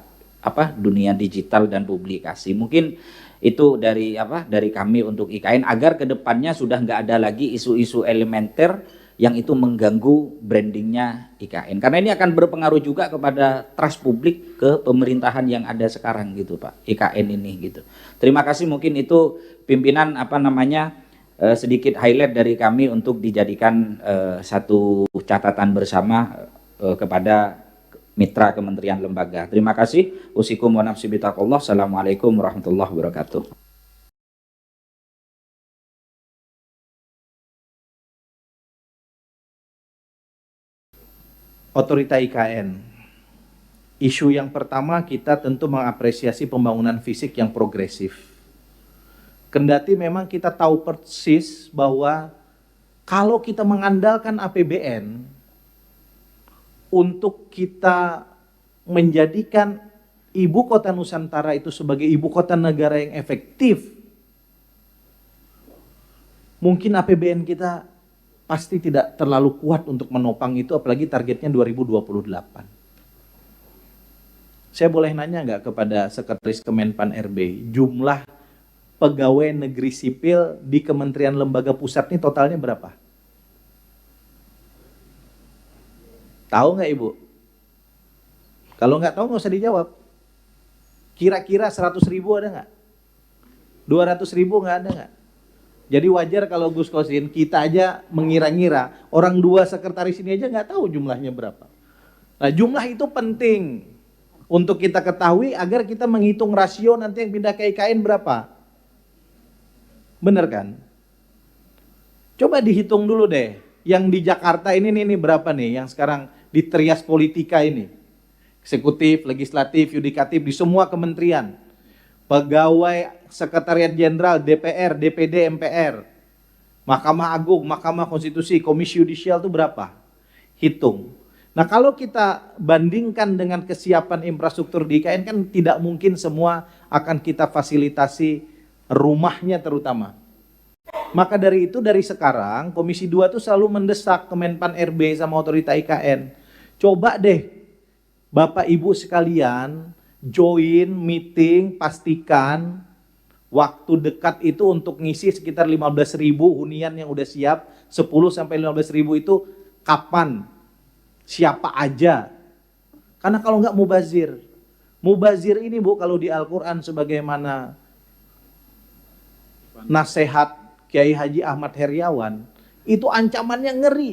dunia digital dan publikasi. Mungkin itu dari kami untuk IKN agar kedepannya sudah nggak ada lagi isu-isu elementer yang itu mengganggu brandingnya IKN. Karena ini akan berpengaruh juga kepada trust publik ke pemerintahan yang ada sekarang gitu Pak, IKN ini gitu. Terima kasih, mungkin itu pimpinan sedikit highlight dari kami untuk dijadikan satu catatan bersama kepada mitra kementerian lembaga. Terima kasih. Usikum wa nafsi bitaqullah. Assalamualaikum warahmatullahi wabarakatuh. Otorita IKN. Isu yang pertama, kita tentu mengapresiasi pembangunan fisik yang progresif. Kendati memang kita tahu persis bahwa kalau kita mengandalkan APBN untuk kita menjadikan ibu kota Nusantara itu sebagai ibu kota negara yang efektif, mungkin APBN kita pasti tidak terlalu kuat untuk menopang itu, apalagi targetnya 2028. Saya boleh nanya nggak kepada Sekretaris Kemenpan RB, jumlah pegawai negeri sipil di kementerian lembaga pusat ini totalnya berapa? Tahu nggak Ibu? Kalau nggak tahu nggak usah dijawab. Kira-kira 100.000 ada nggak? 200.000 nggak ada nggak? Jadi wajar kalau Gus Kosin, kita aja mengira-ngira, orang 2 sekretaris ini aja nggak tahu jumlahnya berapa. Nah, jumlah itu penting untuk kita ketahui agar kita menghitung rasio nanti yang pindah ke IKN berapa. Bener kan? Coba dihitung dulu deh, yang di Jakarta ini berapa nih, yang sekarang di trias politika ini. Eksekutif, legislatif, yudikatif, di semua kementerian. Pegawai Sekretariat Jenderal, DPR, DPD, MPR, Mahkamah Agung, Mahkamah Konstitusi, Komisi Yudisial itu berapa? Hitung. Nah, kalau kita bandingkan dengan kesiapan infrastruktur di IKN, kan tidak mungkin semua akan kita fasilitasi rumahnya terutama. Maka dari itu, dari sekarang Komisi 2 itu selalu mendesak Kemenpan RB sama Otorita IKN. Coba deh Bapak Ibu sekalian join meeting, pastikan waktu dekat itu untuk ngisi sekitar 15.000 hunian yang udah siap. 10-15.000 itu kapan? Siapa aja? Karena kalau nggak mubazir. Mubazir ini Bu, kalau di Al-Quran sebagaimana nasihat Kiai Haji Ahmad Heriawan, itu ancamannya ngeri.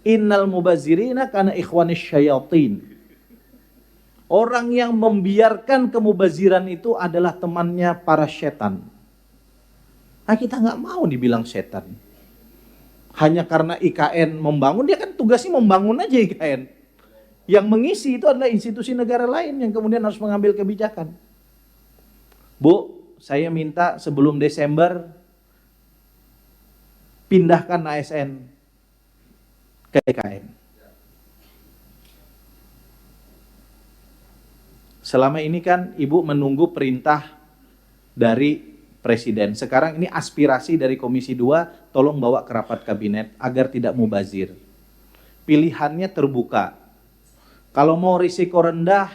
Innal mubazirina kana ikhwanis syayatin. Orang yang membiarkan kemubaziran itu adalah temannya para setan. Nah, kita nggak mau dibilang setan. Hanya karena IKN membangun, dia kan tugasnya membangun aja IKN. Yang mengisi itu adalah institusi negara lain yang kemudian harus mengambil kebijakan. Bu, saya minta sebelum Desember pindahkan ASN ke IKN. Selama ini kan Ibu menunggu perintah dari Presiden. Sekarang ini aspirasi dari Komisi 2, tolong bawa ke rapat kabinet agar tidak mubazir. Pilihannya terbuka. Kalau mau risiko rendah,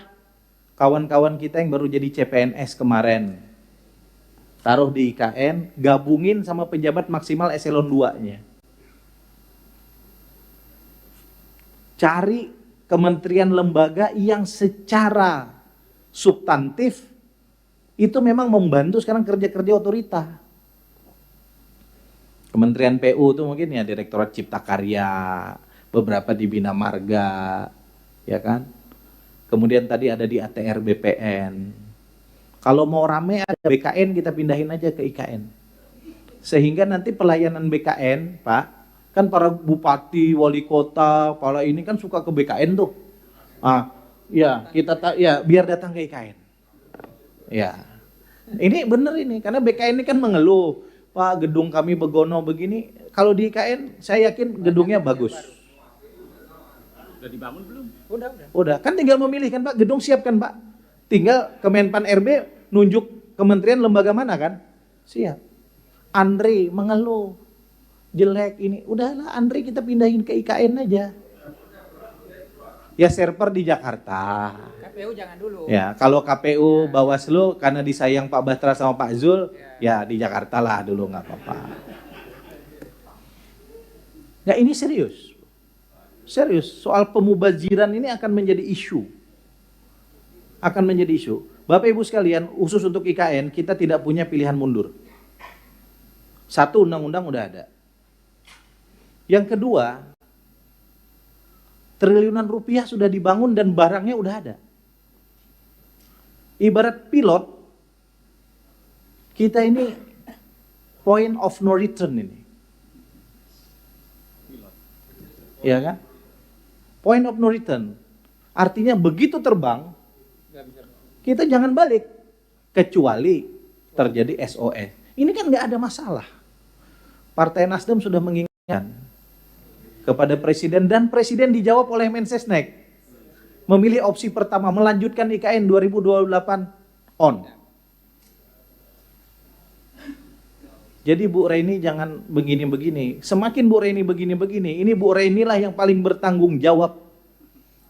kawan-kawan kita yang baru jadi CPNS kemarin, taruh di IKN, gabungin sama pejabat maksimal eselon 2-nya. Cari kementerian lembaga yang secara substantif itu memang membantu sekarang kerja-kerja otorita. Kementerian PU itu mungkin ya Direktorat Cipta Karya, beberapa di Bina Marga, ya kan? Kemudian tadi ada di ATR BPN. Kalau mau rame ada BKN, kita pindahin aja ke IKN. Sehingga nanti pelayanan BKN, Pak, Kan para bupati, wali kota, para ini kan suka ke BKN tuh. Ya biar datang ke IKN. Ya, ini bener ini, karena BKN ini kan mengeluh, Pak gedung kami begono begini. Kalau di IKN, saya yakin gedungnya bagus. Udah dibangun belum? Udah, kan tinggal memilih kan Pak, gedung siap kan Pak. Tinggal Kemenpan RB nunjuk kementerian lembaga mana kan? Siap. Andri mengeluh, jelek ini. Udahlah Andri kita pindahin ke IKN aja. Ya server di Jakarta. KPU jangan dulu. Ya, kalau KPU Bawaslu karena disayang Pak Batra sama Pak Zul, ya di Jakarta lah dulu nggak apa-apa. Ya ini serius. Serius, soal pemubaziran ini akan menjadi isu. Akan menjadi isu. Bapak Ibu sekalian, khusus untuk IKN, kita tidak punya pilihan mundur. Satu, undang-undang udah ada. Yang kedua, triliunan rupiah sudah dibangun dan barangnya udah ada. Ibarat pilot, kita ini point of no return ini. Iya kan? Point of no return. Artinya begitu terbang, kita jangan balik. Kecuali terjadi SOS. Ini kan nggak ada masalah. Partai Nasdem sudah mengingatkan kepada Presiden, dan Presiden dijawab oleh Mensesnek. Memilih opsi pertama, melanjutkan IKN 2028 on. Jadi Bu Reni jangan begini-begini. Semakin Bu Reni begini-begini, ini Bu Reni lah yang paling bertanggung jawab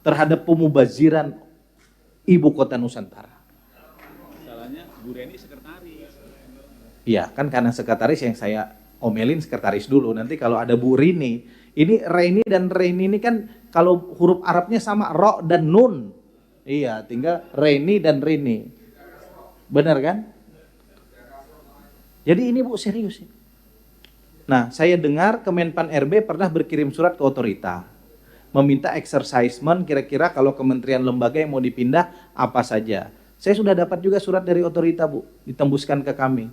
terhadap pemubaziran ibu kota Nusantara. Masalahnya Bu Reni sekretaris. Iya, kan karena sekretaris yang saya omelin sekretaris dulu. Nanti kalau ada Bu Rini, ini Reni dan Reni ini kan kalau huruf Arabnya sama Ro dan Nun. Iya, tinggal Reni dan Rini. Benar kan? Jadi ini Bu serius. Nah, saya dengar Kemenpan RB pernah berkirim surat ke otorita. Meminta exercisement kira-kira kalau kementerian lembaga yang mau dipindah apa saja. Saya sudah dapat juga surat dari otorita Bu, ditembuskan ke kami.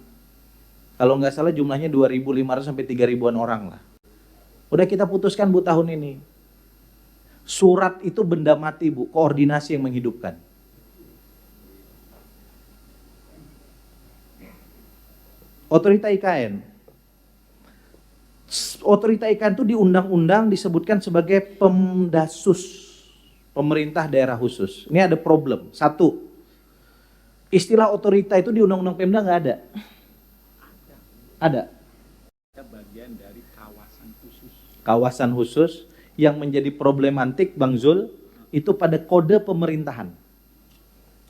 Kalau nggak salah jumlahnya 2.500 sampai 3.000-an orang lah. Udah kita putuskan Bu tahun ini. Surat itu benda mati Bu, koordinasi yang menghidupkan. Otorita IKN. Otorita IKN itu di undang-undang disebutkan sebagai Pemdasus, pemerintah daerah khusus. Ini ada problem. Satu, istilah otorita itu di undang-undang Pemda nggak ada. Ada. Bagian dari kawasan khusus. Kawasan khusus yang menjadi problematik Bang Zul itu pada kode pemerintahan.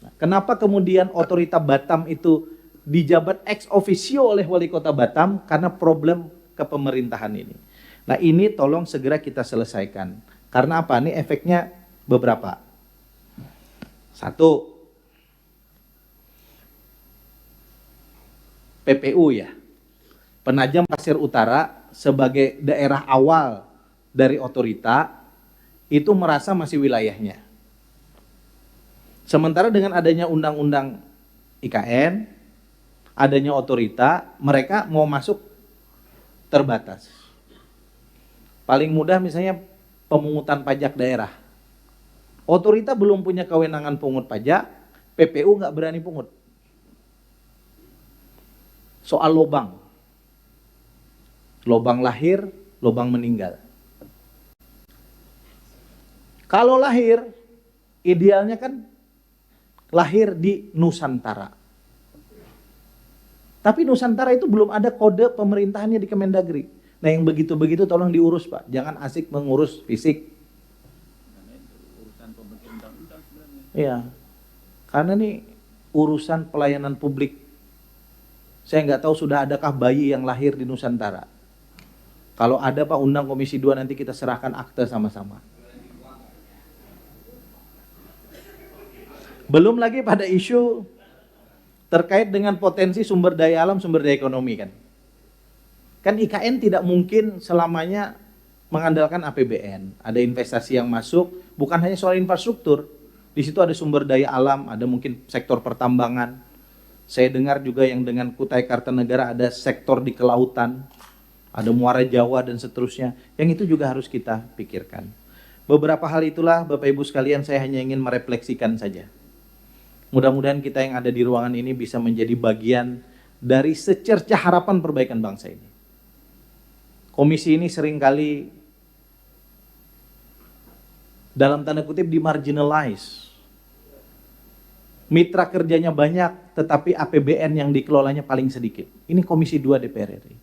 Nah, kenapa kemudian otorita Batam itu dijabat ex officio oleh wali kota Batam? Karena problem kepemerintahan ini. Nah ini tolong segera kita selesaikan. Karena apa? Ini efeknya beberapa. Satu, PPU ya. Penajam Pasir Utara sebagai daerah awal dari otorita itu merasa masih wilayahnya. Sementara dengan adanya undang-undang IKN, adanya otorita, mereka mau masuk terbatas. Paling mudah misalnya pemungutan pajak daerah. Otorita belum punya kewenangan pungut pajak, PPU nggak berani pungut. Soal lobang. Lobang lahir, lobang meninggal. Kalau lahir, idealnya kan lahir di Nusantara. Tapi Nusantara itu belum ada kode pemerintahannya di Kemendagri. Nah yang begitu-begitu tolong diurus Pak. Jangan asik mengurus fisik. Iya. Karena nih urusan pelayanan publik. Saya nggak tahu sudah adakah bayi yang lahir di Nusantara. Kalau ada Pak, undang Komisi 2 nanti kita serahkan akte sama-sama. Belum lagi pada isu terkait dengan potensi sumber daya alam, sumber daya ekonomi kan. Kan IKN tidak mungkin selamanya mengandalkan APBN. Ada investasi yang masuk, bukan hanya soal infrastruktur. Di situ ada sumber daya alam, ada mungkin sektor pertambangan. Saya dengar juga yang dengan Kutai Kartanegara ada sektor di kelautan. ada Muara Jawa dan seterusnya. Yang itu juga harus kita pikirkan. Beberapa hal itulah Bapak Ibu sekalian saya hanya ingin merefleksikan saja. Mudah-mudahan kita yang ada di ruangan ini bisa menjadi bagian dari secercah harapan perbaikan bangsa ini. Komisi ini seringkali dalam tanda kutip dimarginalize. Mitra kerjanya banyak, tetapi APBN yang dikelolanya paling sedikit. Ini Komisi 2 DPR RI.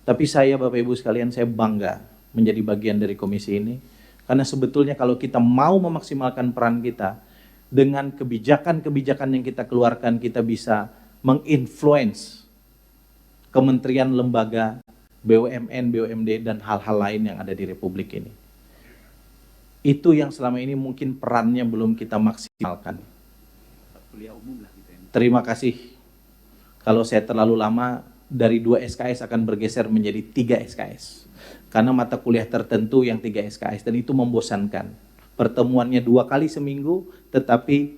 Tapi saya Bapak Ibu sekalian, saya bangga menjadi bagian dari komisi ini. Karena sebetulnya kalau kita mau memaksimalkan peran kita, dengan kebijakan-kebijakan yang kita keluarkan, kita bisa menginfluence kementerian, lembaga, BUMN, BUMD, dan hal-hal lain yang ada di Republik ini. Itu yang selama ini mungkin perannya belum kita maksimalkan. Terima kasih. Kalau saya terlalu lama, dari 2 SKS akan bergeser menjadi 3 SKS. Karena mata kuliah tertentu yang 3 SKS, dan itu membosankan. Pertemuannya 2 kali seminggu, tetapi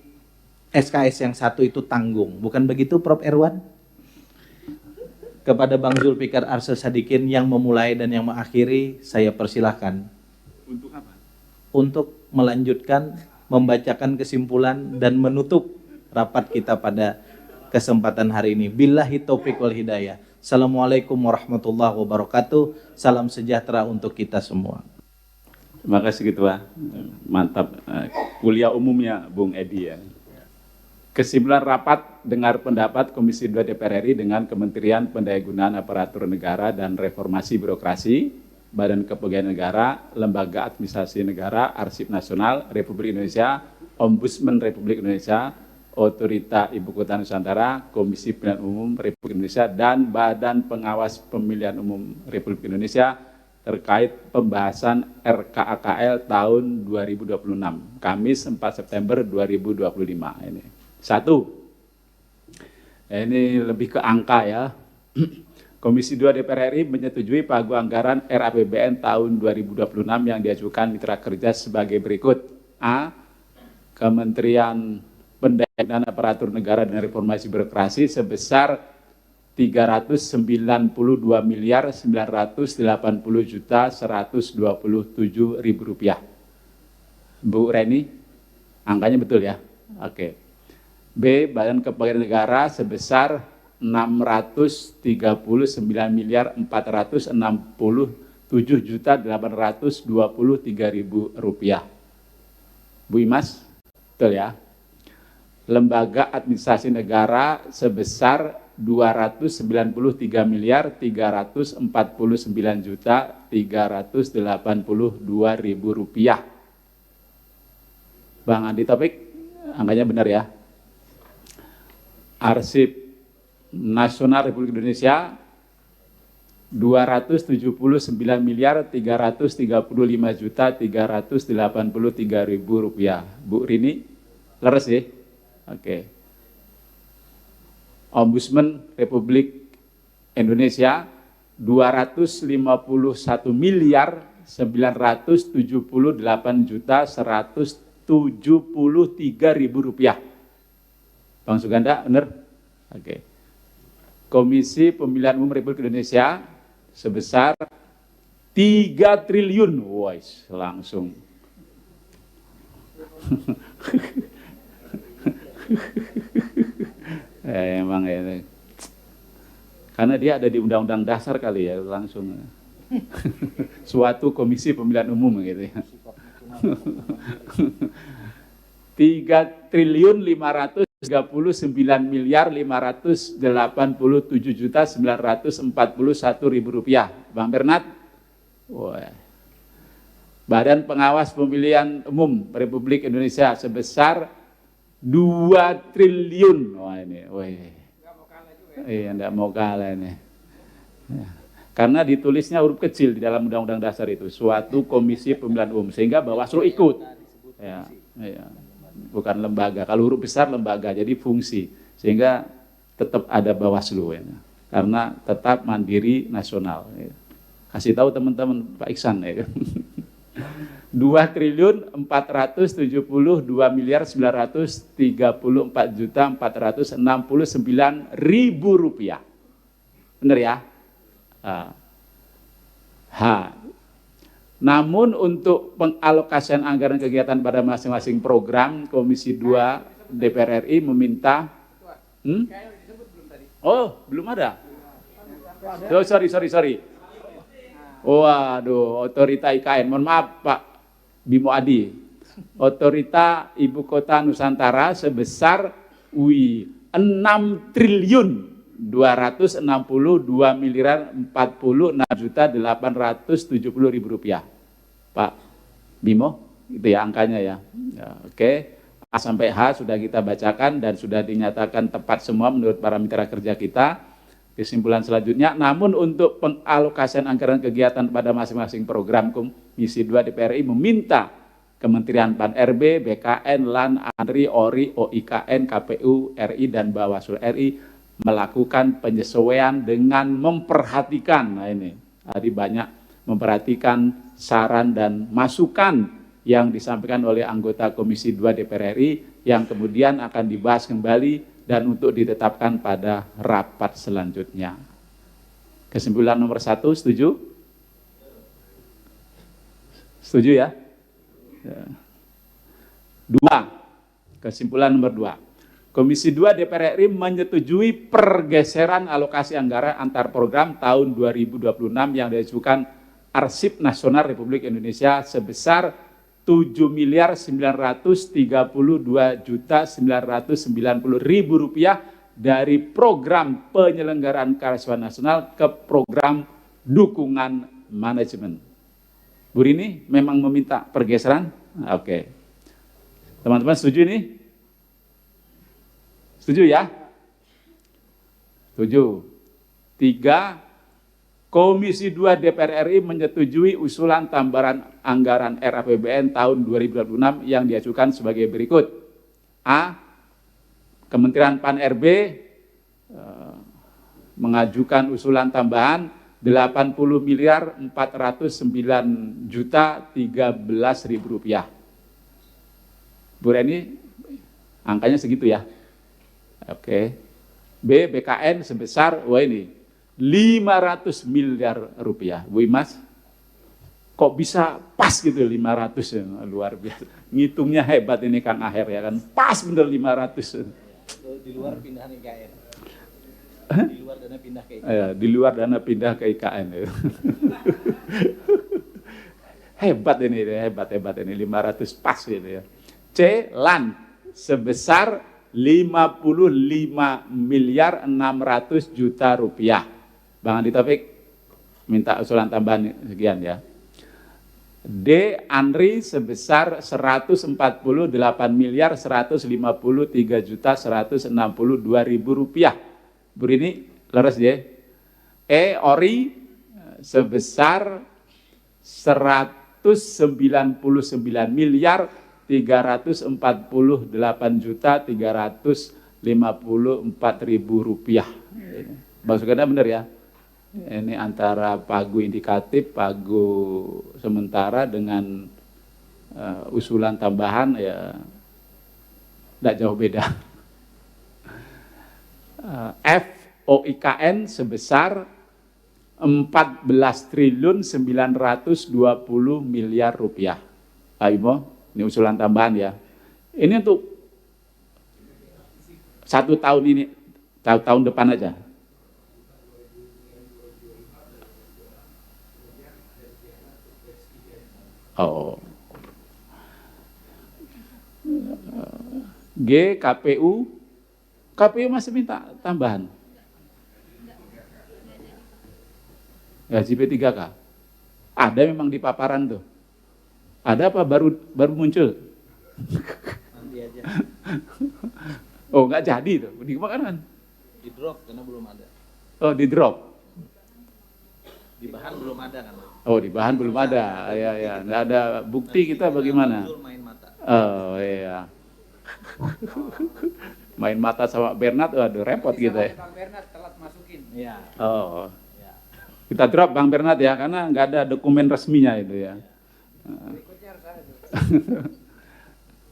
SKS yang 1 itu tanggung. Bukan begitu Prof. Erwan? Kepada Bang Zulfikar Arsy Sadikin yang memulai dan yang mengakhiri, saya persilahkan. Untuk apa? Untuk melanjutkan, membacakan kesimpulan, dan menutup rapat kita pada kesempatan hari ini. Billahi taufiq wal hidayah. Assalamualaikum warahmatullahi wabarakatuh. Salam sejahtera untuk kita semua. Terima kasih Ketua. Mantap. Kuliah umumnya Bung Edi ya. Kesimpulan rapat dengar pendapat Komisi 2 DPR RI dengan Kementerian Pendayagunaan Aparatur Negara dan Reformasi Birokrasi, Badan Kepegawaian Negara, Lembaga Administrasi Negara, Arsip Nasional Republik Indonesia, Ombudsman Republik Indonesia, Otorita Ibu Kota Nusantara, Komisi Pemilihan Umum Republik Indonesia, dan Badan Pengawas Pemilihan Umum Republik Indonesia terkait pembahasan RKAKL tahun 2026, Kamis 4 September 2025 ini. 1. Ini lebih ke angka ya. Komisi 2 DPR RI menyetujui pagu anggaran RAPBN tahun 2026 yang diajukan mitra kerja sebagai berikut. A. Kementerian Pendayagunaan Aparatur Negara dan Reformasi Birokrasi sebesar 392 miliar 980 juta 127 ribu rupiah. Bu Reni, angkanya betul ya? Oke. B. Badan Kepegawaian Negara sebesar 639 miliar 467 juta 823 ribu rupiah. Bu Imas, betul ya? Lembaga Administrasi Negara sebesar 293 miliar 349 juta 382 ribu rupiah. Bang Andi Taufik, angkanya benar ya? Arsip Nasional Republik Indonesia 279 miliar 335 juta 383 ribu rupiah. Bu Rini, leres ya? Oke. Ombudsman Republik Indonesia 251 miliar 978 juta 173 ribu rupiah. Bang Suganda, benar? Oke. Komisi Pemilihan Umum Republik Indonesia sebesar 3 triliun. Wais, langsung. Emang ya. Karena dia ada di Undang-Undang Dasar kali ya, langsung. Suatu komisi pemilihan umum gitu ya. 3 triliun 539 miliar 587 juta 941 ribu rupiah. Bang Bernat, wah. Badan Pengawas Pemilihan Umum Republik Indonesia sebesar 2 triliun. Wah ini, wah. Iya, enggak mau kalah ini. Ya. Karena ditulisnya huruf kecil di dalam Undang-Undang Dasar itu, suatu komisi pemilihan umum, sehingga Bawaslu ikut. Ya, ya. Bukan lembaga. Kalau huruf besar lembaga, jadi fungsi, sehingga tetap ada Bawaslu ya. Karena tetap mandiri nasional. Ya. Kasih tahu teman-teman Pak Iksan ya. 2 triliun 472 miliar 934 juta 469 ribu rupiah. Benar ya? H. Namun untuk pengalokasian anggaran kegiatan pada masing-masing program, Komisi 2 DPR RI meminta Oh, belum ada. Oh, sorry. Waduh, Otorita IKN. Mohon maaf Pak Bimo Adi. Otorita Ibu Kota Nusantara sebesar 6 triliun 262 miliar 46 juta 870 ribu rupiah. Pak Bimo, itu ya angkanya ya. Oke. A sampai H sudah kita bacakan dan sudah dinyatakan tepat semua menurut para mitra kerja kita. Kesimpulan selanjutnya, namun untuk pengalokasian anggaran kegiatan pada masing-masing program, Komisi 2 DPR RI meminta Kementerian Pan-RB, BKN, LAN, ANRI, ORI, OIKN, KPU RI, dan Bawaslu RI melakukan penyesuaian dengan memperhatikan, nah ini, tadi banyak memperhatikan saran dan masukan yang disampaikan oleh anggota Komisi 2 DPR RI yang kemudian akan dibahas kembali dan untuk ditetapkan pada rapat selanjutnya. Kesimpulan nomor 1, setuju? Setuju ya? 2. Kesimpulan nomor 2. Komisi 2 DPR RI menyetujui pergeseran alokasi anggaran antar program tahun 2026 yang diajukan Arsip Nasional Republik Indonesia sebesar 7.932.990.000 rupiah dari program penyelenggaraan kearsipan nasional ke program dukungan manajemen. Bu Rini memang meminta pergeseran? Oke. Teman-teman setuju ini? Setuju ya? Setuju. 3. Komisi 2 DPR RI menyetujui usulan tambahan anggaran RAPBN tahun 2026 yang diajukan sebagai berikut. A. Kementerian Pan-RB mengajukan usulan tambahan 80 miliar 409 juta 13.000 rupiah. Bu Reni, angkanya segitu ya. Oke. B. BKN sebesar, wah ini, 500 miliar rupiah. Bu Imas, kok bisa pas gitu 500 ya, luar biasa. Ngitungnya hebat ini Kang Aher ya kan, pas bener 500. Di luar pindahan IKN. Di luar dana pindah ke IKN. Ya, di luar dana pindah ke IKN. Ya. Hebat ini, hebat ini 500 pas gitu ya. C. LAN sebesar 55 miliar 600 juta rupiah. Bang Andi Taufik minta usulan tambahan sekian ya. D. ANRI sebesar 148 miliar 153 juta 162 ribu rupiah. Bu Rini, leres ya. E. ORI sebesar 199 miliar 348 juta 354 ribu rupiah. Bang Suganda benar ya? Ini antara pagu indikatif, pagu sementara dengan usulan tambahan ya tidak jauh beda. F. OIKN sebesar 14 triliun 920 miliar rupiah. Pak Imo, ini usulan tambahan ya. Ini untuk 1 tahun ini, tahun depan aja. Oh. G. KPU. KPU masih minta tambahan. Gaji P3K. Ada memang di paparan tuh. Ada apa baru muncul? Nanti aja. Oh, nggak jadi tuh. Di mana kan? Di drop karena belum ada. Oh, di drop. Di bahan belum ada kan? Oh, di bahan belum ada. Ya, nggak ada bukti kita bagaimana? Main mata. Oh, iya. Main mata sama Bernard, waduh repot kita ya. Bang Bernard telat masukin. Iya. Oh. Kita drop Bang Bernard ya, karena nggak ada dokumen resminya itu ya. Berikutnya harus ada tuh.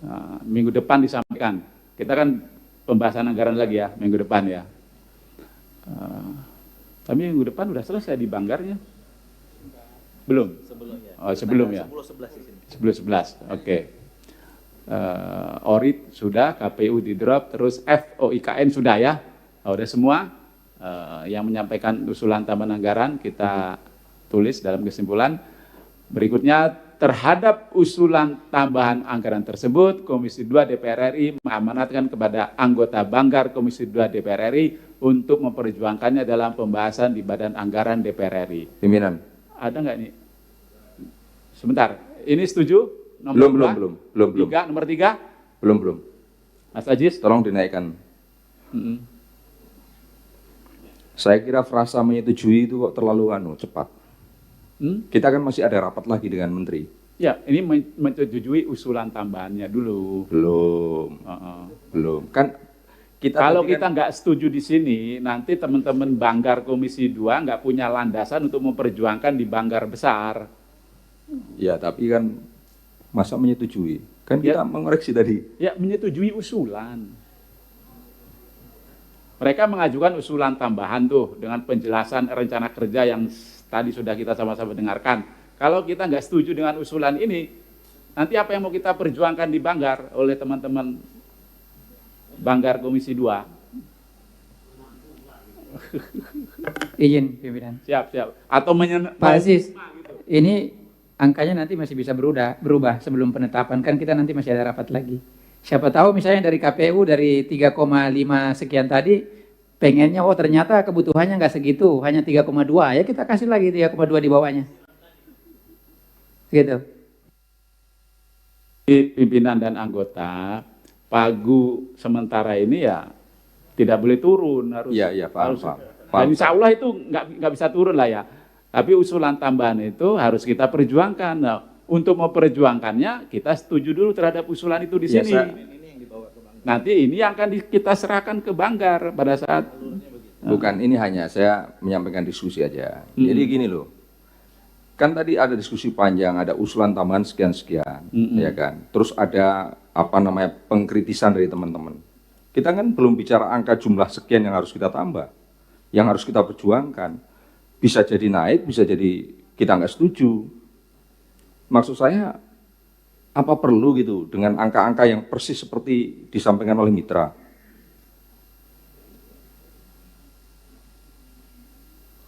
Nah, minggu depan disampaikan. Kita kan pembahasan anggaran lagi ya, minggu depan ya. Tapi minggu depan udah selesai di Banggarnya. Belum? Sebelumnya. Oh, sebelum ya? 10-11 di sini. 10-11, oke. ORIT sudah, KPU di drop, terus FOIKN sudah ya? Oh, udah semua. Yang menyampaikan usulan tambahan anggaran kita tulis dalam kesimpulan. Berikutnya, terhadap usulan tambahan anggaran tersebut, Komisi 2 DPR RI mengamanatkan kepada anggota Banggar Komisi 2 DPR RI untuk memperjuangkannya dalam pembahasan di Badan Anggaran DPR RI. Pimpinan. Ada nggak ini? Sebentar, ini setuju? Belum. Nomor 3? Belum. Mas Ajis? Tolong dinaikkan. Saya kira frasa menyetujui itu kok terlalu cepat. Kita kan masih ada rapat lagi dengan Menteri. Ya, ini menyetujui usulan tambahannya dulu. Belum. Kan kalau kita nggak setuju di sini, nanti teman-teman Banggar Komisi 2 nggak punya landasan untuk memperjuangkan di Banggar besar. Ya, tapi kan masa menyetujui? Kan kita mengoreksi tadi. Ya, menyetujui usulan. Mereka mengajukan usulan tambahan tuh dengan penjelasan rencana kerja yang tadi sudah kita sama-sama dengarkan. Kalau kita nggak setuju dengan usulan ini, nanti apa yang mau kita perjuangkan di Banggar oleh teman-teman Banggar Komisi 2? Izin, pimpinan. Siap. Atau Pak Aziz, ini angkanya nanti masih bisa berubah sebelum penetapan, kan kita nanti masih ada rapat lagi. Siapa tahu misalnya dari KPU dari 3,5 sekian tadi, pengennya ternyata kebutuhannya nggak segitu, hanya 3,2, ya kita kasih lagi 3,2 di bawahnya. Gitu. Pimpinan dan anggota, pagu sementara ini ya tidak boleh turun, harus. Paham. Dan insya Allah itu nggak bisa turun lah ya. Tapi usulan tambahan itu harus kita perjuangkan. Nah, untuk memperjuangkannya kita setuju dulu terhadap usulan itu di sini. Nanti ini yang akan kita serahkan ke Banggar pada saat. Bukan, ini hanya saya menyampaikan diskusi aja. Jadi gini loh, kan tadi ada diskusi panjang, ada usulan tambahan sekian-sekian, ya kan. Terus ada pengkritisan dari teman-teman. Kita kan belum bicara angka jumlah sekian yang harus kita tambah, yang harus kita perjuangkan. Bisa jadi naik, bisa jadi kita nggak setuju. Maksud saya, apa perlu gitu dengan angka-angka yang persis seperti disampaikan oleh mitra?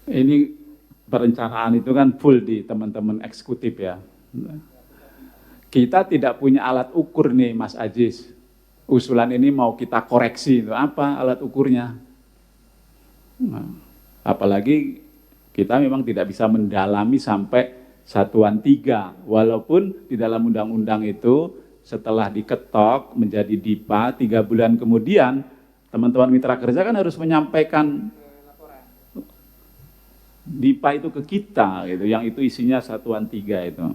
Ini perencanaan itu kan full di teman-teman eksekutif ya. Kita tidak punya alat ukur nih Mas Ajis. Usulan ini mau kita koreksi, itu apa alat ukurnya? Nah, apalagi kita memang tidak bisa mendalami sampai satuan 3, walaupun di dalam undang-undang itu setelah diketok menjadi DIPA 3 bulan kemudian teman-teman mitra kerja kan harus menyampaikan DIPA itu ke kita gitu, yang itu isinya satuan 3 itu.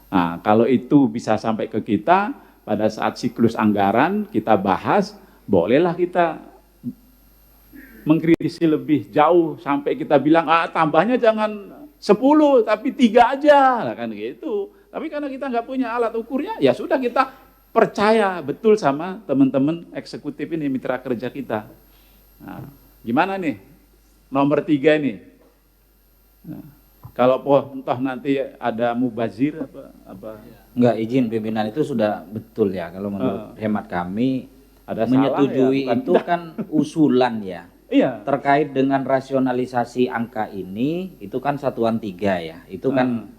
Nah, kalau itu bisa sampai ke kita pada saat siklus anggaran kita bahas, bolehlah kita mengkritisi lebih jauh sampai kita bilang tambahnya jangan 10 tapi 3 aja lah kan gitu. Tapi karena kita nggak punya alat ukurnya, ya sudah kita percaya betul sama teman-teman eksekutif ini, mitra kerja kita. Nah, gimana nih nomor 3 ini? Nah, kalau entah nanti ada mubazir apa? Enggak, izin pimpinan itu sudah betul ya. Kalau menurut hemat kami ada menyetujui salah ya, itu kan usulan ya. Iya. Terkait dengan rasionalisasi angka ini, itu kan satuan 3 ya. Itu kan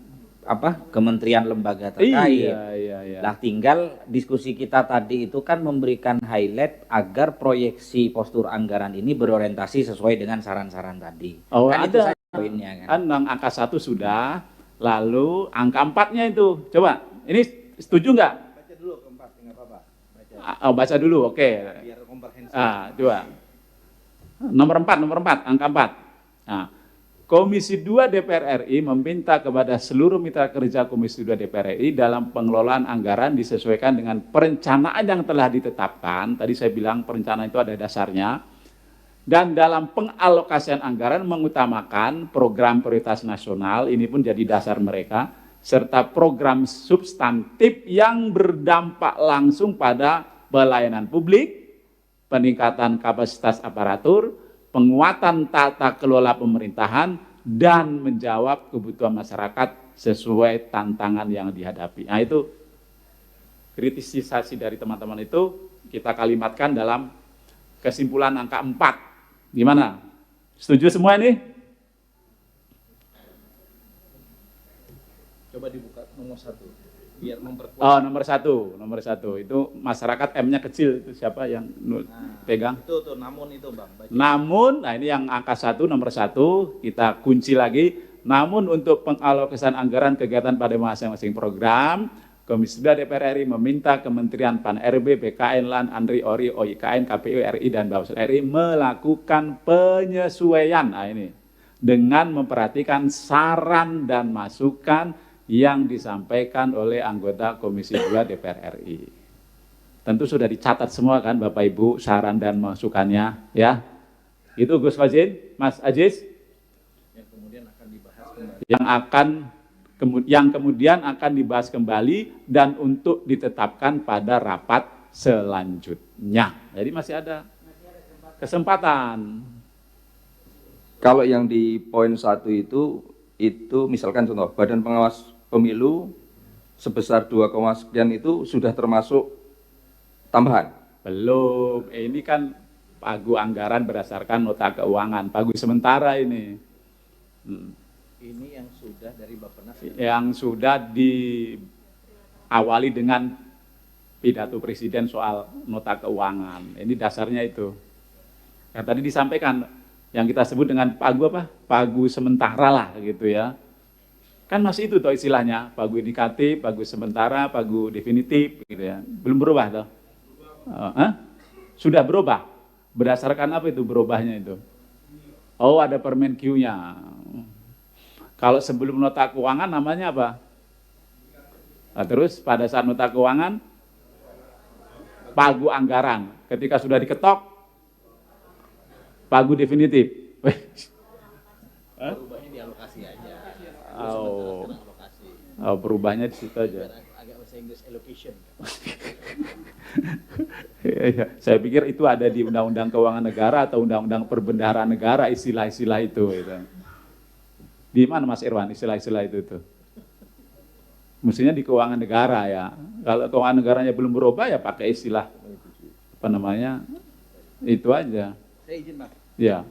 kementerian lembaga terkait. Iya. Lah tinggal diskusi kita tadi itu kan memberikan highlight agar proyeksi postur anggaran ini berorientasi sesuai dengan saran-saran tadi. Oh, kan ada itu saja poinnya kan. Angka 1 sudah, lalu angka 4-nya itu. Coba, ini setuju nggak? Baca dulu ke 4, nggak apa-apa. Baca dulu, oke. Biar komprehensif. Coba. Nomor 4, angka 4. Nah, Komisi 2 DPR RI meminta kepada seluruh mitra kerja Komisi 2 DPR RI dalam pengelolaan anggaran disesuaikan dengan perencanaan yang telah ditetapkan. Tadi saya bilang perencanaan itu ada dasarnya. Dan dalam pengalokasian anggaran mengutamakan program prioritas nasional, ini pun jadi dasar mereka, serta program substantif yang berdampak langsung pada pelayanan publik, peningkatan kapasitas aparatur, penguatan tata kelola pemerintahan, dan menjawab kebutuhan masyarakat sesuai tantangan yang dihadapi. Nah itu kritisisasi dari teman-teman itu kita kalimatkan dalam kesimpulan angka 4. Gimana? Setuju semua ini? Coba dibuka nomor 1 biar memperkuat. Oh, nomor satu itu masyarakat M-nya kecil, itu siapa yang pegang? Itu tuh namun itu Bang. Baca. Namun, nah ini yang angka 1 nomor 1 kita kunci lagi. Namun untuk pengalokasian anggaran kegiatan pada masing-masing program, Komisi 2 DPR RI meminta Kementerian Pan-RB, BKN, LAN, ANRI, ORI, OIKN, KPU RI dan Bawaslu RI melakukan penyesuaian. Nah ini dengan memperhatikan saran dan masukan yang disampaikan oleh anggota Komisi 2 DPR RI. Tentu sudah dicatat semua kan Bapak Ibu saran dan masukannya ya. Itu Gus Fazin, Mas Aziz. Yang kemudian akan dibahas kembali. Yang kemudian akan dibahas kembali dan untuk ditetapkan pada rapat selanjutnya. Jadi masih ada kesempatan. Kalau yang di poin 1 itu misalkan contoh Badan Pengawas Pemilu sebesar 2, sekian itu sudah termasuk tambahan? Belum, ini kan pagu anggaran berdasarkan nota keuangan, pagu sementara ini. Ini yang sudah dari Bappenas. Yang sudah diawali dengan pidato Presiden soal nota keuangan. Ini dasarnya itu. Yang tadi disampaikan, yang kita sebut dengan pagu apa? Pagu sementara lah gitu ya. Kan masih itu toh istilahnya, pagu indikatif, pagu sementara, pagu definitif gitu ya. Belum berubah toh? Sudah berubah. Berdasarkan apa itu berubahnya itu? Oh, ada Permen Q-nya. Kalau sebelum nota keuangan namanya apa? Nah, terus pada saat nota keuangan pagu anggaran. Ketika sudah diketok pagu definitif. Berubahnya dialokasi aja. Oh, berubahnya di situ aja. Agak bahasa Inggris allocation. Saya pikir itu ada di Undang-Undang Keuangan Negara atau Undang-Undang Perbendaharaan Negara istilah-istilah itu. Gitu. Di mana Mas Irwan istilah-istilah itu? Mestinya di keuangan negara ya. Kalau keuangan negaranya belum berubah ya pakai istilah apa namanya itu aja. Saya izin Bang. Ya.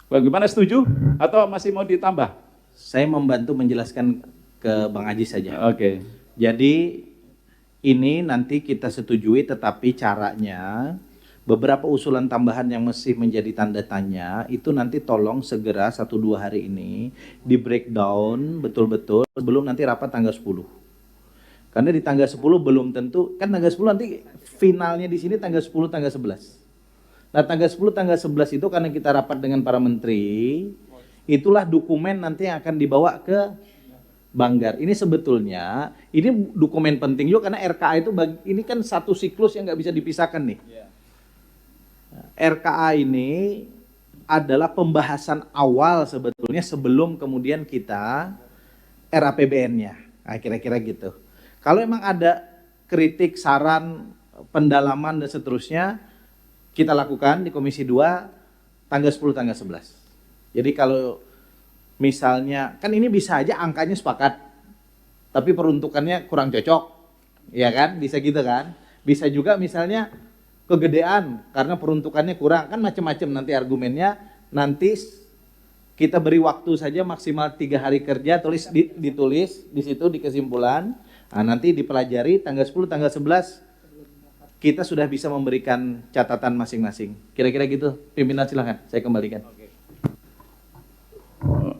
Bagaimana, setuju atau masih mau ditambah? Saya membantu menjelaskan ke Bang Aji saja. Oke. Jadi ini nanti kita setujui, tetapi caranya beberapa usulan tambahan yang masih menjadi tanda tanya itu nanti tolong segera 1-2 hari ini di breakdown betul-betul sebelum nanti rapat tanggal 10. Karena di tanggal 10 belum tentu, kan tanggal 10 nanti finalnya di sini tanggal 10 tanggal 11. Nah tanggal 10 tanggal 11 itu karena kita rapat dengan para menteri, itulah dokumen nanti yang akan dibawa ke Banggar. Ini sebetulnya ini dokumen penting juga karena RKA itu ini kan satu siklus yang nggak bisa dipisahkan nih. RKA ini adalah pembahasan awal sebetulnya sebelum kemudian kita RAPBN-nya. Nah, kira-kira gitu. Kalau emang ada kritik, saran, pendalaman dan seterusnya kita lakukan di Komisi 2 tanggal 10 tanggal 11. Jadi kalau misalnya, kan ini bisa aja angkanya sepakat, tapi peruntukannya kurang cocok, ya kan? Bisa gitu kan? Bisa juga misalnya kegedean karena peruntukannya kurang, kan macam-macam nanti argumennya. Nanti kita beri waktu saja maksimal 3 hari kerja, ditulis di situ di kesimpulan. Nah, nanti dipelajari tanggal 10, tanggal 11 kita sudah bisa memberikan catatan masing-masing. Kira-kira gitu. Pimpinan silahkan, saya kembalikan.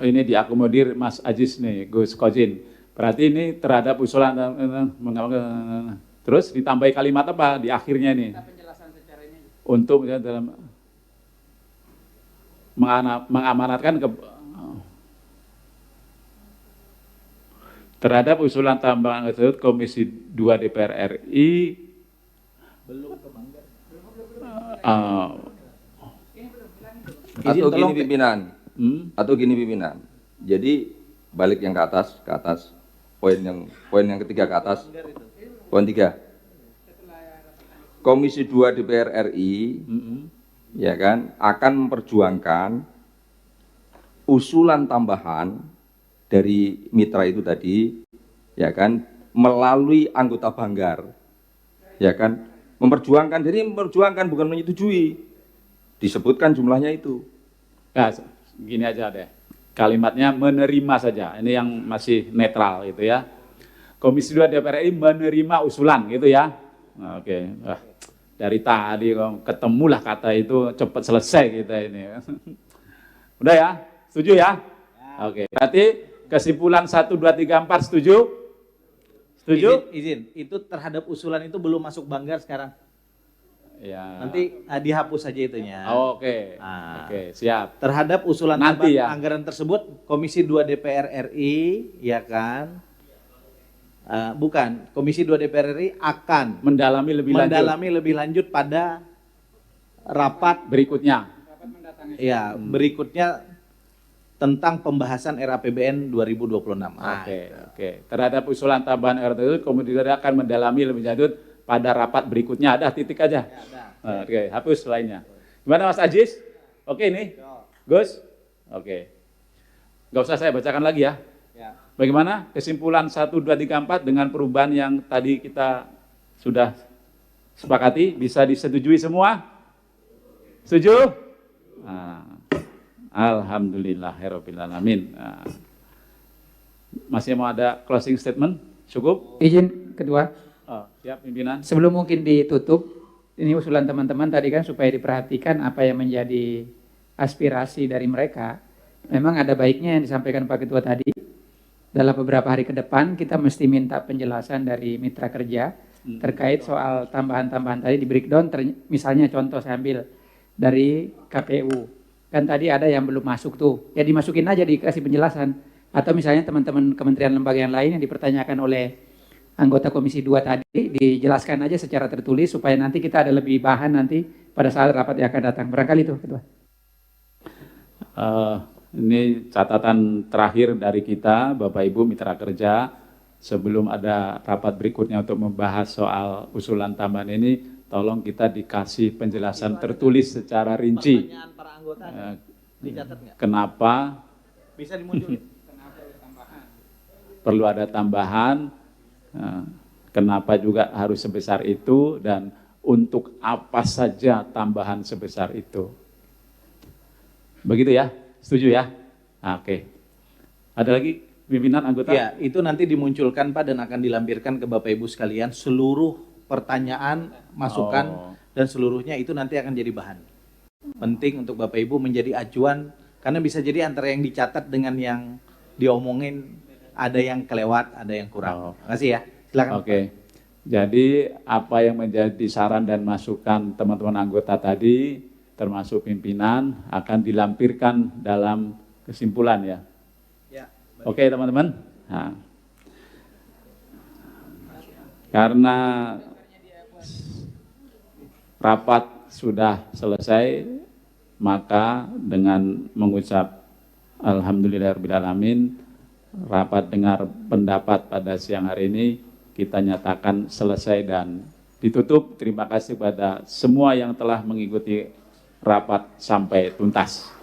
Ini diakomodir Mas Aziz nih, Gus Kozin. Berarti ini terhadap usulan terus ditambahi kalimat apa di akhirnya nih? Untuk dalam mengamanatkan terhadap usulan tambahan tersebut Komisi 2 DPR RI Belum ke Banggar. Atau gini pimpinan. Atau gini pimpinan. Jadi balik yang ke atas, poin yang ketiga ke atas. Poin 3. Komisi 2 DPR RI ya kan akan memperjuangkan usulan tambahan dari mitra itu tadi, ya kan, melalui anggota Banggar, ya kan, memperjuangkan, jadi memperjuangkan bukan menyetujui, disebutkan jumlahnya itu. Nah, gini aja deh, kalimatnya menerima saja, ini yang masih netral gitu ya. Komisi 2 DPR RI menerima usulan gitu ya. Oke, dari tadi ketemulah kata itu cepat selesai kita ini. Udah ya, setuju ya? Oke, berarti kesimpulan 1, 2, 3, 4 setuju? Setuju? Izin, itu terhadap usulan itu belum masuk Banggar sekarang. Ya. Nanti dihapus saja itunya. Oke, Nah, oke, siap. terhadap usulan Nanti tambahan ya. anggaran tersebut, Komisi 2 DPR RI, ya kan? Bukan, Komisi 2 DPR RI akan Mendalami lebih lanjut pada rapat berikutnya. ya berikutnya tentang pembahasan RAPBN 2026. Oke. Terhadap usulan tambahan RT itu kemudian akan mendalami lebih lanjut pada rapat berikutnya. Ada titik aja. Oke, hapus lainnya. Gimana Mas Ajis? Oke ini? Gus? Oke. Nggak usah saya bacakan lagi ya. Bagaimana kesimpulan 1, 2, 3, 4 dengan perubahan yang tadi kita sudah sepakati? Bisa disetujui semua? Setuju? Nah, alhamdulillahirrahmanirrahim. Nah, masih mau ada closing statement? Cukup? Izin kedua. Oh, siap pimpinan. Sebelum mungkin ditutup, ini usulan teman-teman tadi kan supaya diperhatikan apa yang menjadi aspirasi dari mereka. Memang ada baiknya yang disampaikan Pak Ketua tadi. Dalam beberapa hari ke depan kita mesti minta penjelasan dari mitra kerja terkait soal tambahan-tambahan tadi di breakdown. Misalnya contoh saya ambil dari KPU. Kan tadi ada yang belum masuk tuh. Ya dimasukin aja dikasih penjelasan. Atau misalnya teman-teman kementerian lembaga yang lain yang dipertanyakan oleh anggota Komisi 2 tadi dijelaskan aja secara tertulis supaya nanti kita ada lebih bahan nanti pada saat rapat yang akan datang. Barangkali itu, Ketua. Ini catatan terakhir dari kita, Bapak Ibu mitra kerja, sebelum ada rapat berikutnya untuk membahas soal usulan tambahan ini, tolong kita dikasih penjelasan tertulis secara rinci. Pertanyaan para anggota dicatat nggak? Kenapa Bisa dimunculin. perlu ada tambahan, kenapa juga harus sebesar itu, dan untuk apa saja tambahan sebesar itu. Begitu ya? Setuju ya? Oke. Ada lagi pimpinan anggota? Ya, itu nanti dimunculkan Pak dan akan dilampirkan ke Bapak Ibu sekalian seluruh pertanyaan, masukan dan seluruhnya itu nanti akan jadi bahan. Penting untuk Bapak Ibu menjadi acuan karena bisa jadi antara yang dicatat dengan yang diomongin ada yang kelewat, ada yang kurang. Terima kasih ya. Silakan. Oke. Jadi apa yang menjadi saran dan masukan teman-teman anggota tadi termasuk pimpinan akan dilampirkan dalam kesimpulan ya. Oke teman-teman. Nah, karena rapat sudah selesai, maka dengan mengucap alhamdulillahirobbilalamin, rapat dengar pendapat pada siang hari ini kita nyatakan selesai dan ditutup. Terima kasih pada semua yang telah mengikuti rapat sampai tuntas.